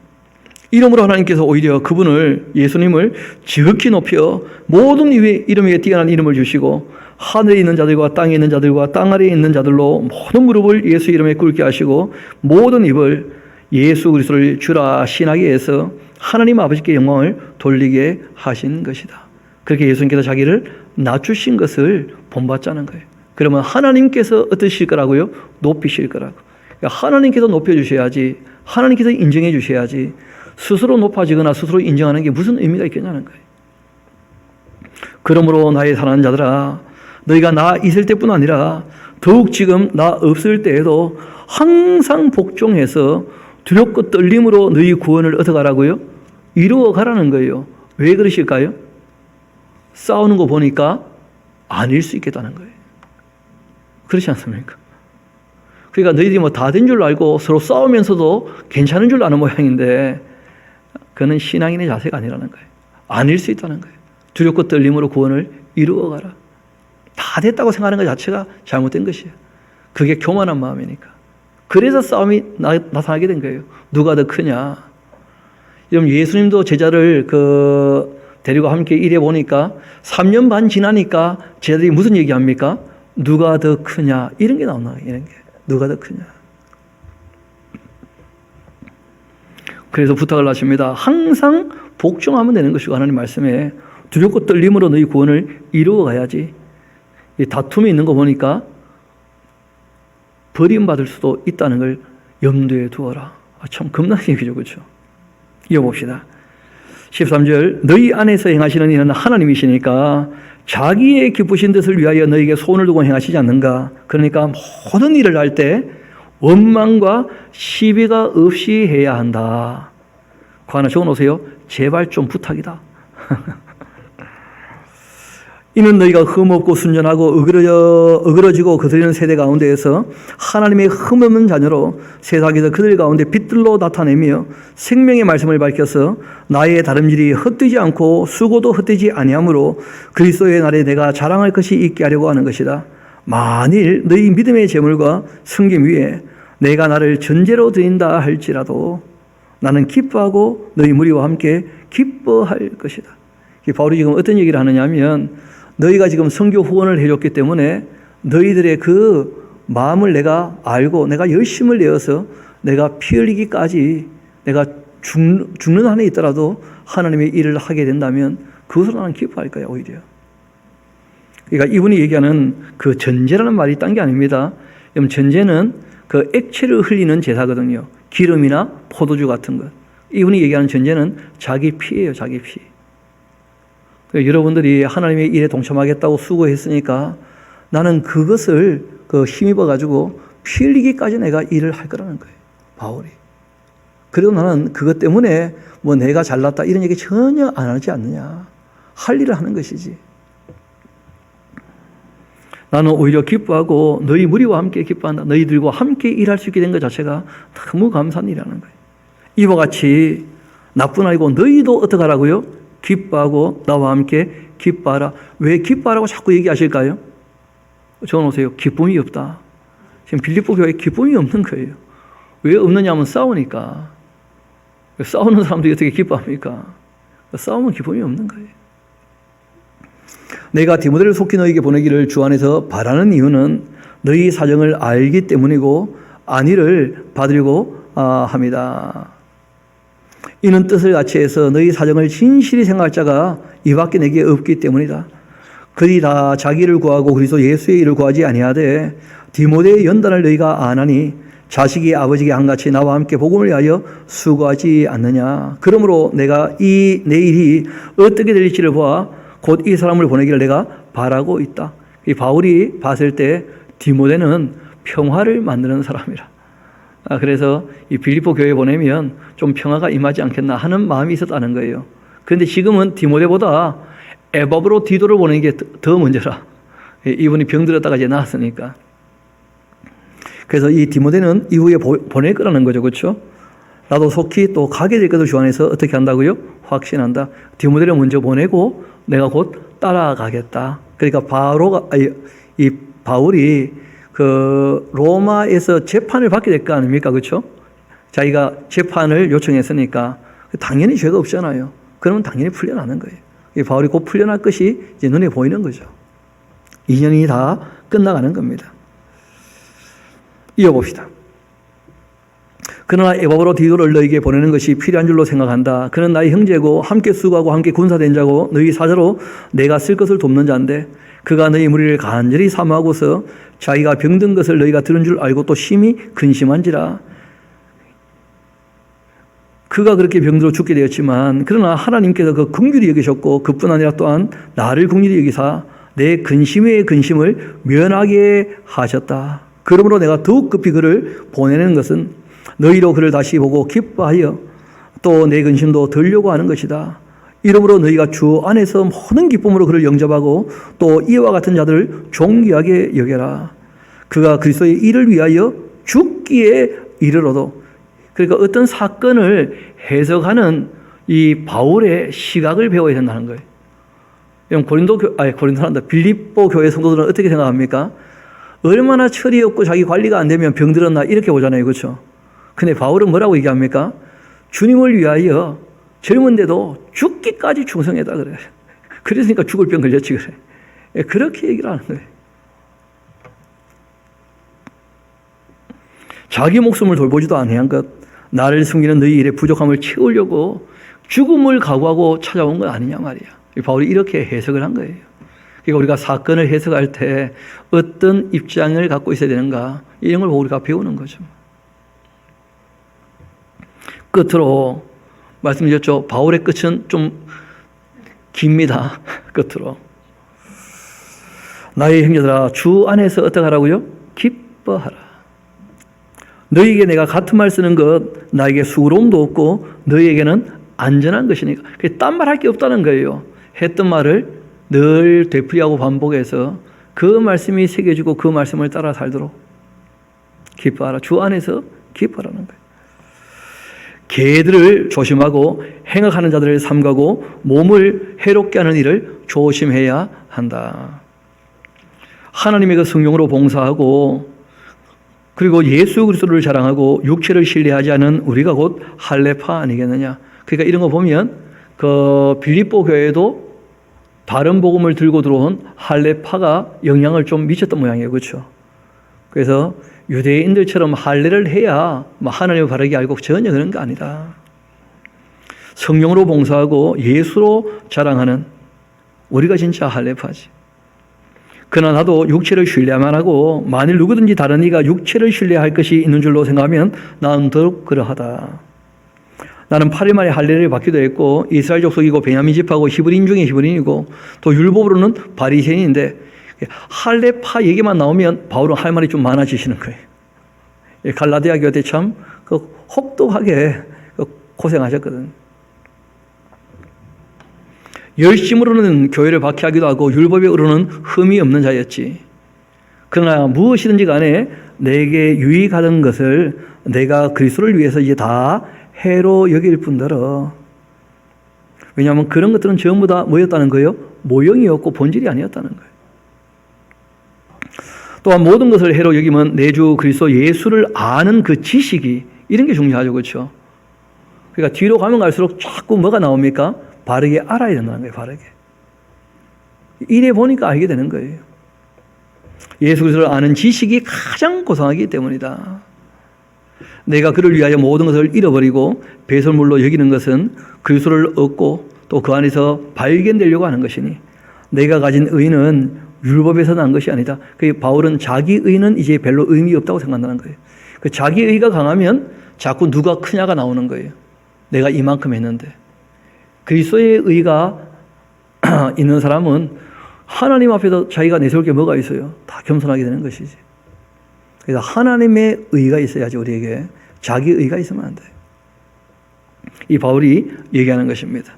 이름으로 하나님께서 오히려 그분을 예수님을 지극히 높여 모든 이름 위에 뛰어난 이름을 주시고 하늘에 있는 자들과 땅에 있는 자들과 땅 아래에 있는 자들로 모든 무릎을 예수 이름에 꿇게 하시고 모든 입을 예수 그리스도를 주라 신하게 해서 하나님 아버지께 영광을 돌리게 하신 것이다. 그렇게 예수님께서 자기를 낮추신 것을 본받자는 거예요. 그러면 하나님께서 어떠실 거라고요? 높이실 거라고. 그러니까 하나님께서 높여주셔야지, 하나님께서 인정해 주셔야지 스스로 높아지거나 스스로 인정하는 게 무슨 의미가 있겠냐는 거예요. 그러므로 나의 사랑하는 자들아, 너희가 나 있을 때뿐 아니라 더욱 지금 나 없을 때에도 항상 복종해서 두렵고 떨림으로 너희 구원을 얻어가라고요? 이루어 가라는 거예요. 왜 그러실까요? 싸우는 거 보니까 아닐 수 있겠다는 거예요. 그렇지 않습니까? 그러니까 너희들이 뭐 다 된 줄 알고 서로 싸우면서도 괜찮은 줄 아는 모양인데 그는 신앙인의 자세가 아니라는 거예요. 아닐 수 있다는 거예요. 두렵고 떨림으로 구원을 이루어가라. 다 됐다고 생각하는 것 자체가 잘못된 것이에요. 그게 교만한 마음이니까. 그래서 싸움이 나타나게 된 거예요. 누가 더 크냐. 여러분 예수님도 제자를 데리고 함께 일해 보니까 3년 반 지나니까 제자들이 무슨 얘기합니까? 누가 더 크냐. 이런 게 나오나. 이런 게. 누가 더 크냐. 그래서 부탁을 하십니다. 항상 복종하면 되는 것이고 하나님 말씀에 두렵고 떨림으로 너희 구원을 이루어 가야지. 이 다툼이 있는 거 보니까 버림받을 수도 있다는 걸 염두에 두어라. 참 겁나는 얘기죠. 그렇죠? 이어봅시다. 13절 너희 안에서 행하시는 이는 하나님이시니까 자기의 기쁘신 뜻을 위하여 너희에게 소원을 두고 행하시지 않는가. 그러니까 모든 일을 할 때 원망과 시비가 없이 해야 한다. 그 하나 적어놓으세요. 제발 좀 부탁이다. 이는 너희가 흠없고 순전하고 어그러지고 거스리는 세대 가운데에서 하나님의 흠없는 자녀로 세상에서 그들 가운데 빛들로 나타내며 생명의 말씀을 밝혀서 나의 다름질이 헛되지 않고 수고도 헛되지 아니하므로 그리스도의 날에 내가 자랑할 것이 있게 하려고 하는 것이다. 만일 너희 믿음의 제물과 섬김 위에 내가 나를 전제로 드린다 할지라도 나는 기뻐하고 너희 무리와 함께 기뻐할 것이다. 바울이 지금 어떤 얘기를 하느냐 하면 너희가 지금 선교 후원을 해줬기 때문에 너희들의 그 마음을 내가 알고 내가 열심을 내어서 내가 피 흘리기까지 내가 죽는 한에 있더라도 하나님의 일을 하게 된다면 그것으로 나는 기뻐할 거야, 오히려. 그러니까 이분이 얘기하는 그 전제라는 말이 딴 게 아닙니다. 그럼 전제는 그 액체를 흘리는 제사거든요. 기름이나 포도주 같은 것. 이분이 얘기하는 전제는 자기 피예요, 자기 피. 그러니까 여러분들이 하나님의 일에 동참하겠다고 수고했으니까 나는 그것을 힘입어가지고 피 흘리기까지 내가 일을 할 거라는 거예요, 바울이. 그리고 나는 그것 때문에 뭐 내가 잘났다 이런 얘기 전혀 안 하지 않느냐. 할 일을 하는 것이지. 나는 오히려 기뻐하고 너희 무리와 함께 기뻐한다. 너희들과 함께 일할 수 있게 된 것 자체가 너무 감사한 일이라는 거예요. 이와 같이 나뿐 아니고 너희도 어떻게 하라고요? 기뻐하고 나와 함께 기뻐하라. 왜 기뻐하라고 자꾸 얘기하실까요? 적어놓으세요. 기쁨이 없다. 지금 빌립보 교회에 기쁨이 없는 거예요. 왜 없느냐면 싸우니까. 싸우는 사람들이 어떻게 기뻐합니까? 싸우면 기쁨이 없는 거예요. 내가 디모데를 속히 너희에게 보내기를 주 안에서 바라는 이유는 너희 사정을 알기 때문이고 안위를 받으려고 합니다. 이는 뜻을 같이 해서 너희 사정을 진실히 생각할 자가 이밖에 내게 없기 때문이다. 그들이 다 자기를 구하고 그리스도 예수의 일을 구하지 아니하되 디모데의 연단을 너희가 아나니 자식이 아버지에게 한같이 나와 함께 복음을 위하여 수고하지 않느냐. 그러므로 내가 내 일이 어떻게 될지를 보아 곧 이 사람을 보내기를 내가 바라고 있다. 이 바울이 봤을 때 디모데는 평화를 만드는 사람이라. 그래서 이 빌립보 교회에 보내면 좀 평화가 임하지 않겠나 하는 마음이 있었다는 거예요. 그런데 지금은 디모데보다 에바브로디도를 보내는 게 더 먼저라. 이분이 병들었다가 이제 나았으니까. 그래서 이 디모데는 이후에 보낼 거라는 거죠. 그렇죠? 나도 속히 또 가게 될 것을 주 안에서 어떻게 한다고요? 확신한다. 디모데를 먼저 보내고 내가 곧 따라가겠다. 그러니까 이 바울이 그 로마에서 재판을 받게 될 거 아닙니까? 그렇죠? 자기가 재판을 요청했으니까 당연히 죄가 없잖아요. 그러면 당연히 풀려나는 거예요. 이 바울이 곧 풀려날 것이 이제 눈에 보이는 거죠. 2년이 다 끝나가는 겁니다. 이어봅시다. 그러나 에바브로디도를 너희에게 보내는 것이 필요한 줄로 생각한다. 그는 나의 형제고 함께 수고하고 함께 군사된 자고 너희 사자로 내가 쓸 것을 돕는 자인데 그가 너희 무리를 간절히 사모하고서 자기가 병든 것을 너희가 들은 줄 알고 또 심히 근심한지라. 그가 그렇게 병들어 죽게 되었지만 그러나 하나님께서 그 긍휼히 여기셨고 그뿐 아니라 또한 나를 긍휼히 여기사 내 근심의 근심을 면하게 하셨다. 그러므로 내가 더욱 급히 그를 보내는 것은 너희로 그를 다시 보고 기뻐하여 또 내 근심도 덜려고 하는 것이다. 이러므로 너희가 주 안에서 모든 기쁨으로 그를 영접하고 또 이와 같은 자들을 존귀하게 여겨라. 그가 그리스도의 일을 위하여 죽기에 이르러도. 그러니까 어떤 사건을 해석하는 이 바울의 시각을 배워야 된다는 거예요. 빌립보 교회 성도들은 어떻게 생각합니까? 얼마나 철이 없고 자기 관리가 안 되면 병들었나 이렇게 보잖아요. 그렇죠? 근데 바울은 뭐라고 얘기합니까? 주님을 위하여 젊은데도 죽기까지 충성했다 그래. 그랬으니까 죽을 병 걸렸지 그래. 그렇게 얘기를 하는 거예요. 자기 목숨을 돌보지도 아니한 것, 나를 숨기는 너희 일의 부족함을 채우려고 죽음을 각오하고 찾아온 건 아니냐 말이야. 바울이 이렇게 해석을 한 거예요. 그러니까 우리가 사건을 해석할 때 어떤 입장을 갖고 있어야 되는가 이런 걸 우리가 배우는 거죠. 끝으로 말씀드렸죠. 바울의 끝은 좀 깁니다. 끝으로. 나의 형제들아 주 안에서 어떻게 하라고요? 기뻐하라. 너희에게 내가 같은 말 쓰는 것 나에게 수고로움도 없고 너희에게는 안전한 것이니까. 딴 말 할 게 없다는 거예요. 했던 말을 늘 되풀이하고 반복해서 그 말씀이 새겨지고 그 말씀을 따라 살도록 기뻐하라. 주 안에서 기뻐하라는 거예요. 개들을 조심하고 행악하는 자들을 삼가고 몸을 해롭게 하는 일을 조심해야 한다. 하나님의 그 성령으로 봉사하고 그리고 예수 그리스도를 자랑하고 육체를 신뢰하지 않은 우리가 곧 할례파 아니겠느냐. 그러니까 이런 거 보면 그 빌립보 교회도 다른 복음을 들고 들어온 할례파가 영향을 좀 미쳤던 모양이에요. 그렇죠? 그래서 유대인들처럼 할례를 해야 하나님을 바르게 알고 전혀 그런 거 아니다. 성령으로 봉사하고 예수로 자랑하는 우리가 진짜 할례파지. 그러나 나도 육체를 신뢰만 하고 만일 누구든지 다른 이가 육체를 신뢰할 것이 있는 줄로 생각하면 나는 더욱 그러하다. 나는 8일 만에 할례를 받기도 했고 이스라엘 족속이고 베냐민 집하고 히브리인 중에 히브리인이고 또 율법으로는 바리새인인데 할례파 얘기만 나오면 바울은 할 말이 좀 많아지시는 거예요. 갈라디아 교회 때 참 혹독하게 고생하셨거든. 열심으로는 교회를 박해하기도 하고 율법으로는 흠이 없는 자였지. 그러나 무엇이든지 간에 내게 유익하던 것을 내가 그리스도를 위해서 이제 다 해로 여길 뿐더러. 왜냐하면 그런 것들은 전부 다 뭐였다는 거예요? 모형이었고 본질이 아니었다는 거예요. 또한 모든 것을 해로 여기면 내 주 그리스도 예수를 아는 그 지식이 이런 게 중요하죠. 그렇죠? 그러니까 뒤로 가면 갈수록 자꾸 뭐가 나옵니까? 바르게 알아야 된다는 거예요. 바르게. 이래 보니까 알게 되는 거예요. 예수 그리스도를 아는 지식이 가장 고상하기 때문이다. 내가 그를 위하여 모든 것을 잃어버리고 배설물로 여기는 것은 그리스도를 얻고 또 그 안에서 발견되려고 하는 것이니 내가 가진 의는 율법에서 난 것이 아니다. 그 바울은 자기 의는 이제 별로 의미 없다고 생각한다는 거예요. 그 자기 의가 강하면 자꾸 누가 크냐가 나오는 거예요. 내가 이만큼 했는데. 그리스도의 의가 있는 사람은 하나님 앞에서 자기가 내세울 게 뭐가 있어요? 다 겸손하게 되는 것이지. 그래서 하나님의 의가 있어야지 우리에게. 자기 의가 있으면 안 돼요. 이 바울이 얘기하는 것입니다.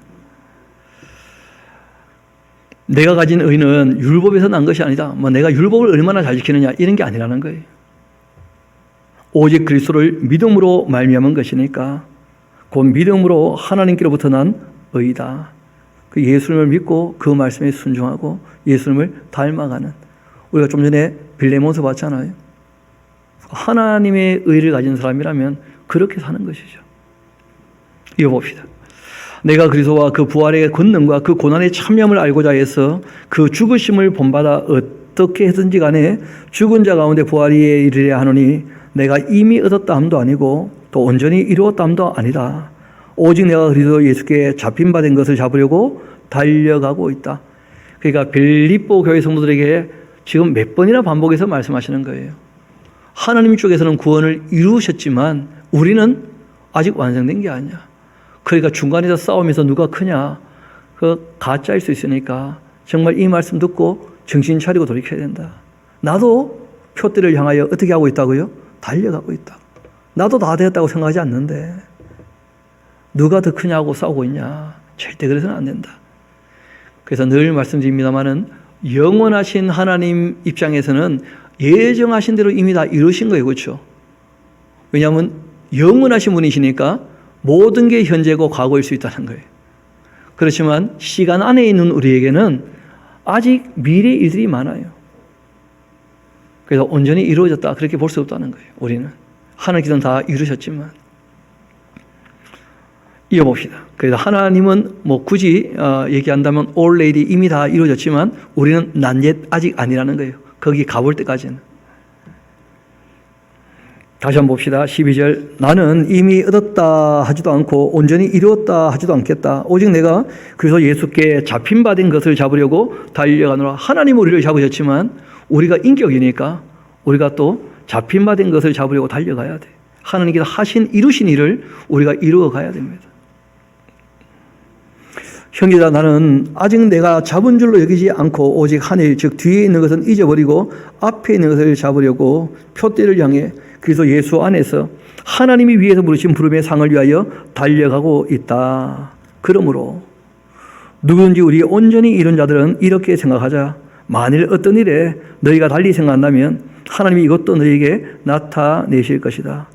내가 가진 의는 율법에서 난 것이 아니다. 내가 율법을 얼마나 잘 지키느냐 이런 게 아니라는 거예요. 오직 그리스도를 믿음으로 말미암은 것이니까 곧 믿음으로 하나님께로부터 난 의다. 그 예수님을 믿고 그 말씀에 순종하고 예수님을 닮아가는. 우리가 좀 전에 빌레몬서 봤잖아요. 하나님의 의를 가진 사람이라면 그렇게 사는 것이죠. 이거 봅시다. 내가 그리스도와 그 부활의 권능과 그 고난의 참여함을 알고자 해서 그 죽으심을 본받아 어떻게 했든지 간에 죽은 자 가운데 부활이 이르려 하노니 내가 이미 얻었다 함도 아니고 또 온전히 이루었다 함도 아니다. 오직 내가 그리스도 예수께 잡힌 바 된 것을 잡으려고 달려가고 있다. 그러니까 빌립보 교회 성도들에게 지금 몇 번이나 반복해서 말씀하시는 거예요. 하나님 쪽에서는 구원을 이루셨지만 우리는 아직 완성된 게 아니야. 그러니까 중간에서 싸우면서 누가 크냐, 그 가짜일 수 있으니까 정말 이 말씀 듣고 정신 차리고 돌이켜야 된다. 나도 표대를 향하여 어떻게 하고 있다고요? 달려가고 있다. 나도 다 되었다고 생각하지 않는데 누가 더 크냐고 싸우고 있냐. 절대 그래서는 안 된다. 그래서 늘 말씀드립니다마는 영원하신 하나님 입장에서는 예정하신 대로 이미 다 이루신 거예요. 그렇죠? 왜냐하면 영원하신 분이시니까 모든 게 현재고 과거일 수 있다는 거예요. 그렇지만 시간 안에 있는 우리에게는 아직 미래 일들이 많아요. 그래서 온전히 이루어졌다 그렇게 볼 수 없다는 거예요. 우리는 하나님께서는 다 이루셨지만. 이어봅시다. 그래서 하나님은 굳이 얘기한다면 already 이미 다 이루어졌지만 우리는 not yet 아직 아니라는 거예요. 거기 가볼 때까지는. 다시 한번 봅시다. 12절. 나는 이미 얻었다 하지도 않고 온전히 이루었다 하지도 않겠다. 오직 내가 그래서 예수께 잡힌 바 된 것을 잡으려고 달려가노라. 하나님은 우리를 잡으셨지만 우리가 인격이니까 우리가 또 잡힌 바 된 것을 잡으려고 달려가야 돼. 하나님께서 하신 이루신 일을 우리가 이루어 가야 됩니다. 형제들아 나는 아직 내가 잡은 줄로 여기지 않고 오직 하늘 즉 뒤에 있는 것은 잊어버리고 앞에 있는 것을 잡으려고 표대를 향해 그래서 예수 안에서 하나님이 위에서 부르신 부름의 상을 위하여 달려가고 있다. 그러므로 누구든지 우리 온전히 이룬 자들은 이렇게 생각하자. 만일 어떤 일에 너희가 달리 생각한다면 하나님이 이것도 너희에게 나타내실 것이다.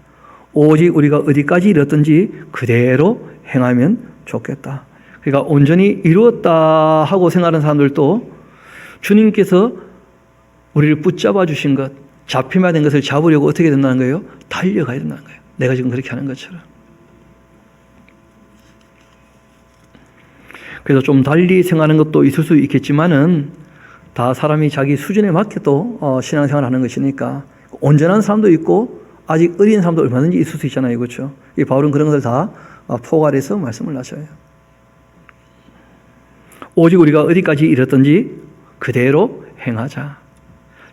오직 우리가 어디까지 이뤘든지 그대로 행하면 좋겠다. 그러니까 온전히 이루었다 하고 생각하는 사람들도 주님께서 우리를 붙잡아 주신 것, 잡히면 된 것을 잡으려고 어떻게 된다는 거예요? 달려가야 된다는 거예요. 내가 지금 그렇게 하는 것처럼. 그래서 좀 달리 생각하는 것도 있을 수 있겠지만은 다 사람이 자기 수준에 맞게 또 신앙생활을 하는 것이니까 온전한 사람도 있고 아직 어린 사람도 얼마든지 있을 수 있잖아요. 그렇죠? 이 바울은 그런 것을 다 포괄해서 말씀을 하셔요. 오직 우리가 어디까지 이르렀든지 그대로 행하자.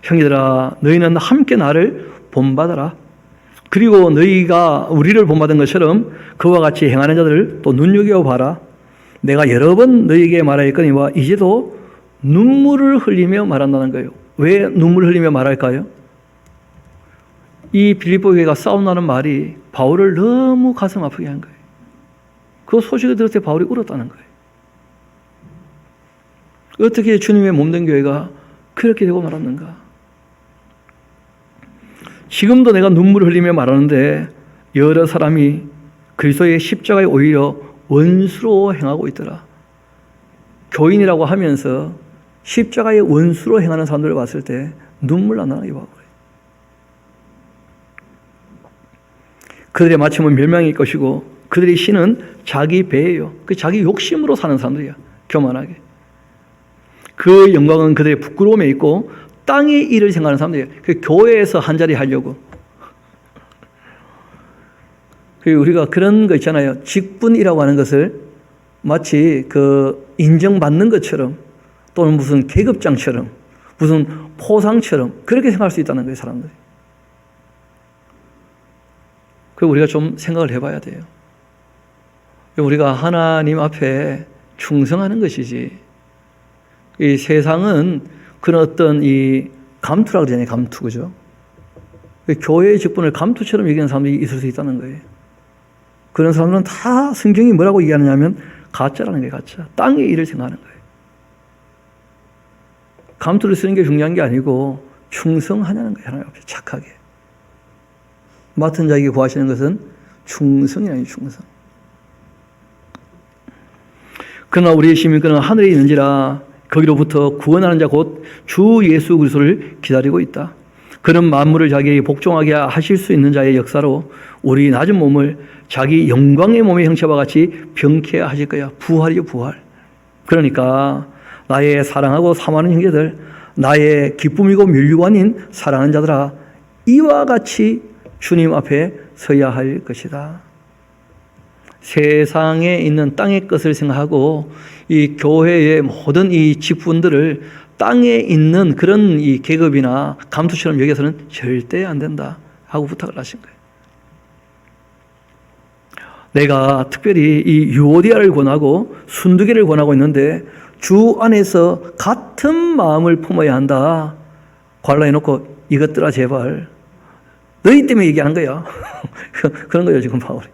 형제들아, 너희는 함께 나를 본받아라. 그리고 너희가 우리를 본받은 것처럼 그와 같이 행하는 자들을 또 눈여겨봐라. 내가 여러 번 너희에게 말하였거니와 이제도 눈물을 흘리며 말한다는 거예요. 왜 눈물을 흘리며 말할까요? 이 빌립보 교회가 싸운다는 말이 바울을 너무 가슴 아프게 한 거예요. 그 소식을 들을 때 바울이 울었다는 거예요. 어떻게 주님의 몸된 교회가 그렇게 되고 말았는가? 지금도 내가 눈물을 흘리며 말하는데 여러 사람이 그리스도의 십자가에 오히려 원수로 행하고 있더라. 교인이라고 하면서 십자가의 원수로 행하는 사람들을 봤을 때 눈물 나는 게 바울이에요. 그들의 마침은 멸망일 것이고 그들의 신은 자기 배예요. 그 자기 욕심으로 사는 사람들이야. 교만하게. 그 영광은 그들의 부끄러움에 있고 땅의 일을 생각하는 사람들이에요. 그 교회에서 한 자리 하려고. 우리가 그런 거 있잖아요. 직분이라고 하는 것을 마치 그 인정받는 것처럼 또는 무슨 계급장처럼 무슨 포상처럼 그렇게 생각할 수 있다는 거예요. 사람들이. 그리고 우리가 좀 생각을 해봐야 돼요. 우리가 하나님 앞에 충성하는 것이지 이 세상은 그런 어떤 이 감투라고 그러잖아요. 감투, 그죠? 교회의 직분을 감투처럼 얘기하는 사람들이 있을 수 있다는 거예요. 그런 사람들은 다 성경이 뭐라고 얘기하느냐면 가짜라는 거예요. 가짜. 땅의 일을 생각하는 거예요. 감투를 쓰는 게 중요한 게 아니고 충성하냐는 거예요. 하나님 앞에 착하게. 맡은 자에게 구하시는 것은 충성이라는 충성. 그러나 우리의 시민권은 하늘에 있는지라 거기로부터 구원하는 자 곧 주 예수 그리스도를 기다리고 있다. 그런 만물을 자기에게 복종하게 하실 수 있는 자의 역사로 우리 낮은 몸을 자기 영광의 몸의 형체와 같이 병케 하실 거야. 부활이요, 부활. 그러니까 나의 사랑하고 사모하는 형제들, 나의 기쁨이고 면류관인 사랑하는 자들아, 이와 같이 주님 앞에 서야 할 것이다. 세상에 있는 땅의 것을 생각하고 이 교회의 모든 이 직분들을 땅에 있는 그런 이 계급이나 감투처럼 여기서는 절대 안 된다 하고 부탁을 하신 거예요. 내가 특별히 이 유오디아를 권하고 순두개를 권하고 있는데 주 안에서 같은 마음을 품어야 한다. 관라해놓고 이것들아 제발 너희 때문에 얘기하는 거야. 그런 거예요 지금 바울이.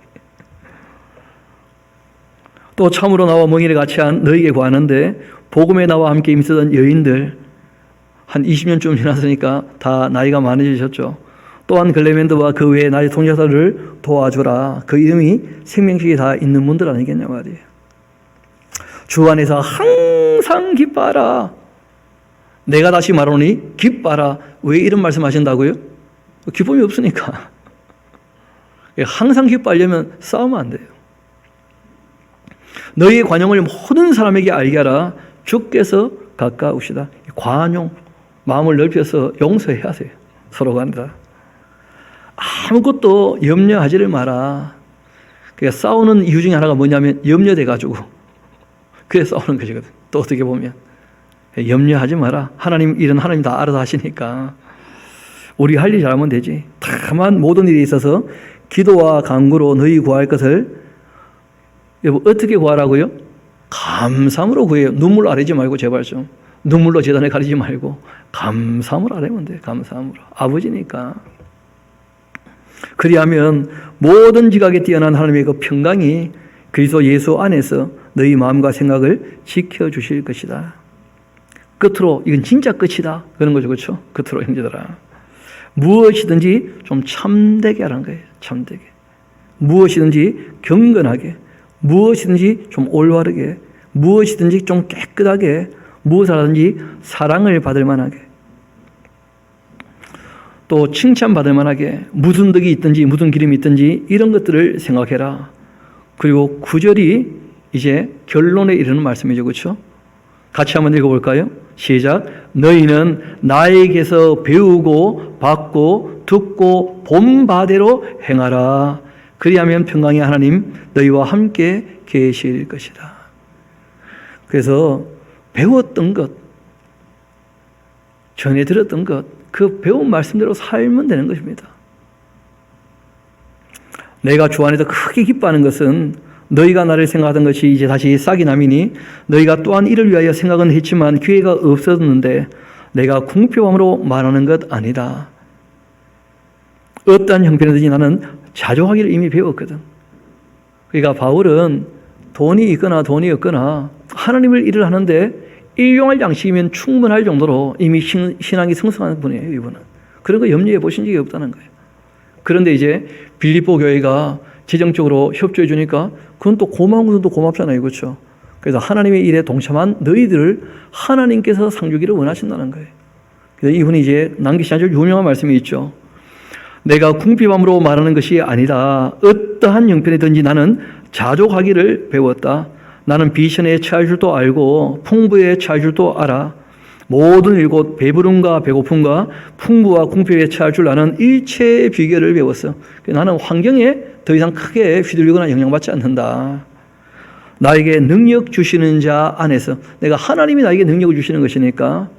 또 참으로 나와 멍에를 같이 한 너희에게 구하는데 복음에 나와 함께 있었던 여인들 한 20년쯤 지났으니까 다 나이가 많아지셨죠. 또한 글레멘드와 그 외에 나의 동료들을 도와주라. 그 이름이 생명식이 다 있는 분들 아니겠냐 말이에요. 주 안에서 항상 기뻐하라. 내가 다시 말하노니 기뻐하라. 왜 이런 말씀하신다고요? 기쁨이 없으니까. 항상 기뻐하려면 싸우면 안 돼요. 너희의 관용을 모든 사람에게 알게 하라. 주께서 가까우시다. 관용, 마음을 넓혀서 용서해야 돼요. 서로가 아니라. 아무것도 염려하지를 마라. 그러니까 싸우는 이유 중에 하나가 뭐냐면 염려돼가지고 그래서 싸우는 것이거든. 또 어떻게 보면 염려하지 마라. 하나님 일은 하나님 다 알아서 하시니까 우리 할 일 잘하면 되지. 다만 모든 일에 있어서 기도와 간구로 너희 구할 것을 어떻게 구하라고요? 감사함으로 구해요. 눈물로 아뢰지 말고 제발 좀. 눈물로 제단에 가리지 말고 감사함으로 아뢰면 돼요. 감사함으로. 아버지니까. 그리하면 모든 지각에 뛰어난 하나님의 그 평강이 그리스도 예수 안에서 너희 마음과 생각을 지켜주실 것이다. 끝으로 이건 진짜 끝이다. 그런 거죠. 그렇죠? 끝으로 형제들아. 무엇이든지 좀 참되게 하라는 거예요. 참되게. 무엇이든지 경건하게. 무엇이든지 좀 올바르게, 무엇이든지 좀 깨끗하게, 무엇을 하든지 사랑을 받을 만하게, 또 칭찬받을 만하게, 무슨 덕이 있든지 무슨 기름이 있든지 이런 것들을 생각해라. 그리고 구절이 이제 결론에 이르는 말씀이죠. 그렇죠? 같이 한번 읽어볼까요? 시작. 너희는 나에게서 배우고 받고 듣고 본 바대로 행하라. 그리하면 평강의 하나님 너희와 함께 계실 것이다. 그래서 배웠던 것, 전해 들었던 것, 그 배운 말씀대로 살면 되는 것입니다. 내가 주 안에서 크게 기뻐하는 것은 너희가 나를 생각하던 것이 이제 다시 싹이 나미니 너희가 또한 이를 위하여 생각은 했지만 기회가 없었는데 내가 궁핍함으로 말하는 것 아니다. 어떠한 형편이든지 나는 자족하기를 이미 배웠거든. 그러니까 바울은 돈이 있거나 돈이 없거나 하나님을 일을 하는데 일용할 양식이면 충분할 정도로 이미 신앙이 성숙한 분이에요. 이분은. 그런 거 염려해 보신 적이 없다는 거예요. 그런데 이제 빌립보 교회가 재정적으로 협조해 주니까 그건 또 고마운 것은 또 고맙잖아요. 그렇죠? 그래서 하나님의 일에 동참한 너희들을 하나님께서 상 주기를 원하신다는 거예요. 그래서 이분이 이제 남기신 아주 유명한 말씀이 있죠. 내가 궁핍함으로 말하는 것이 아니다. 어떠한 형편이든지 나는 자족하기를 배웠다. 나는 비천에 처할 줄도 알고 풍부에 처할 줄도 알아. 모든 일곱 배부름과 배고픔과 풍부와 궁핍에 처할 줄 아는 일체의 비결을 배웠어. 나는 환경에 더 이상 크게 휘둘리거나 영향받지 않는다. 나에게 능력 주시는 자 안에서 내가 하나님이 나에게 능력을 주시는 것이니까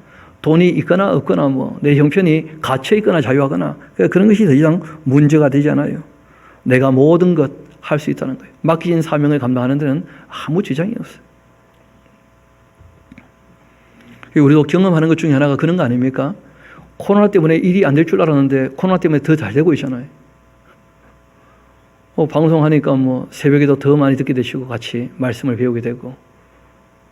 돈이 있거나 없거나 뭐 내 형편이 갇혀 있거나 자유하거나 그런 것이 더 이상 문제가 되지 않아요. 내가 모든 것 할 수 있다는 거예요. 맡기신 사명을 감당하는 데는 아무 지장이 없어요. 우리도 경험하는 것 중에 하나가 그런 거 아닙니까? 코로나 때문에 일이 안 될 줄 알았는데 코로나 때문에 더 잘 되고 있잖아요. 방송하니까 뭐 새벽에도 더 많이 듣게 되시고 같이 말씀을 배우게 되고.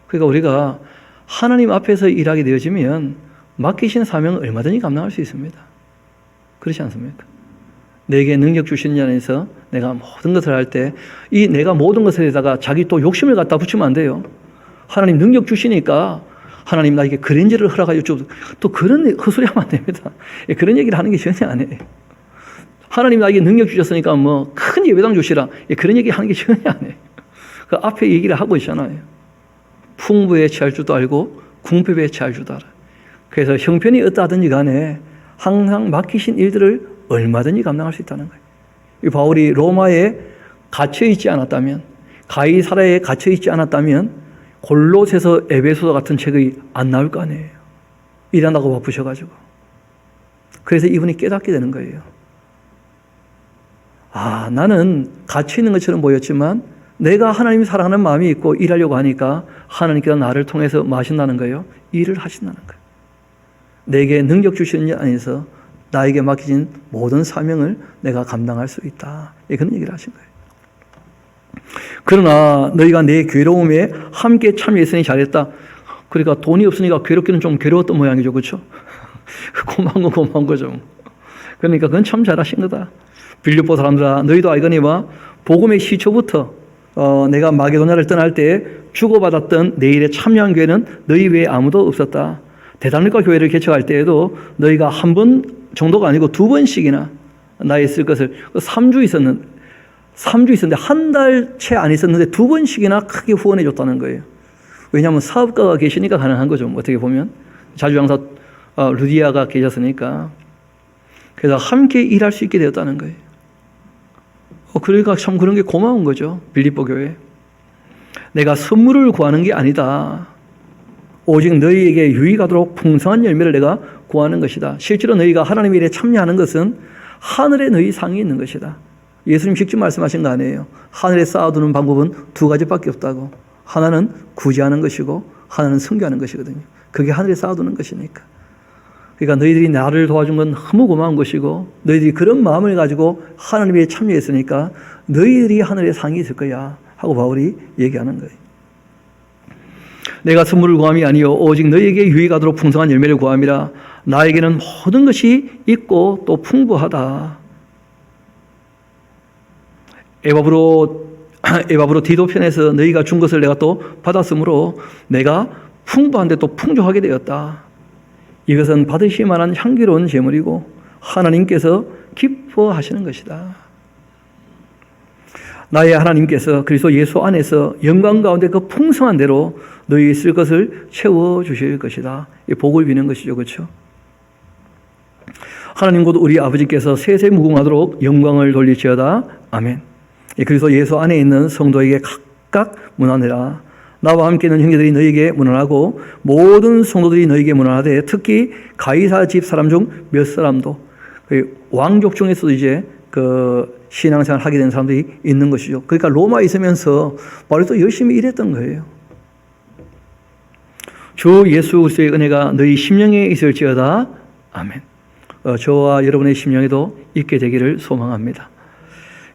그러니까 우리가 하나님 앞에서 일하게 되어지면 맡기신 사명을 얼마든지 감당할 수 있습니다. 그렇지 않습니까? 내게 능력 주시는 자 안에서 내가 모든 것을 할 때 이 내가 모든 것에다가 자기 또 욕심을 갖다 붙이면 안 돼요. 하나님 능력 주시니까 하나님 나에게 그랜저를 허락하여 주. 또 그런 헛소리 하면 안 됩니다. 그런 얘기를 하는 게 전혀 아니에요. 하나님 나에게 능력 주셨으니까 뭐 큰 예배당 주시라. 그런 얘기 하는 게 전혀 아니에요. 그 앞에 얘기를 하고 있잖아요. 풍부에 처할 줄도 알고 궁핍에 처할 줄도 알아. 그래서 형편이 어떠하든지 간에 항상 맡기신 일들을 얼마든지 감당할 수 있다는 거예요. 이 바울이 로마에 갇혀있지 않았다면, 가이사랴에 갇혀있지 않았다면 골로새서 에베소서 같은 책이 안 나올 거 아니에요. 일한다고 바쁘셔가지고. 그래서 이분이 깨닫게 되는 거예요. 아, 나는 갇혀있는 것처럼 보였지만 내가 하나님이 사랑하는 마음이 있고 일하려고 하니까 하나님께서 나를 통해서 뭐 하신다는 거예요? 일을 하신다는 거예요. 내게 능력 주시는 자 안에서 나에게 맡겨진 모든 사명을 내가 감당할 수 있다. 그런 얘기를 하신 거예요. 그러나 너희가 내 괴로움에 함께 참여했으니 잘했다. 그러니까 돈이 없으니까 괴롭기는 좀 괴로웠던 모양이죠. 그렇죠? 고마운 거죠. 그러니까 그건 참 잘하신 거다. 빌립보 사람들아 너희도 알거니와 복음의 시초부터 내가 마게도냐를 떠날 때 주고받았던 내 일에 참여한 교회는 너희 외에 아무도 없었다. 대달로니가 교회를 개척할 때에도 너희가 한 번 정도가 아니고 두 번씩이나 나에 쓸 것을 3주 있었는데 한 달 채 안 있었는데 두 번씩이나 크게 후원해 줬다는 거예요. 왜냐하면 사업가가 계시니까 가능한 거죠. 어떻게 보면 자주장사 루디아가 계셨으니까. 그래서 함께 일할 수 있게 되었다는 거예요. 그러니까 참 그런 게 고마운 거죠. 빌립보 교회. 내가 선물을 구하는 게 아니다. 오직 너희에게 유익하도록 풍성한 열매를 내가 구하는 것이다. 실제로 너희가 하나님의 일에 참여하는 것은 하늘에 너희 상이 있는 것이다. 예수님 직접 말씀하신 거 아니에요. 하늘에 쌓아두는 방법은 두 가지밖에 없다고. 하나는 구제하는 것이고 하나는 섬겨하는 것이거든요. 그게 하늘에 쌓아두는 것이니까. 그러니까 너희들이 나를 도와준 건 너무 고마운 것이고 너희들이 그런 마음을 가지고 하나님에 참여했으니까 너희들이 하늘에 상이 있을 거야 하고 바울이 얘기하는 거예요. 내가 선물을 구함이 아니요 오직 너희에게 유익하도록 풍성한 열매를 구함이라. 나에게는 모든 것이 있고 또 풍부하다. 에바브로 디도 편에서 너희가 준 것을 내가 또 받았으므로 내가 풍부한데 또 풍족하게 되었다. 이것은 받으실 만한 향기로운 제물이고 하나님께서 기뻐하시는 것이다. 나의 하나님께서 그리스도 예수 안에서 영광 가운데 그 풍성한 대로 너희 쓸 것을 채워주실 것이다. 이 복을 비는 것이죠. 그렇죠? 하나님 곧 우리 아버지께서 세세 무궁하도록 영광을 돌리시어다. 아멘. 그리스도 예수 안에 있는 성도에게 각각 문안해라. 나와 함께 있는 형제들이 너에게 문안하고 모든 성도들이 너에게 문안하되 특히 가이사 집 사람 중 몇 사람도 왕족 중에서도 이제 그 신앙생활 하게 된 사람들이 있는 것이죠. 그러니까 로마에 있으면서 바울이 또 열심히 일했던 거예요. 주 예수 그리스도의 은혜가 너희 심령에 있을지어다. 아멘. 저와 여러분의 심령에도 있게 되기를 소망합니다.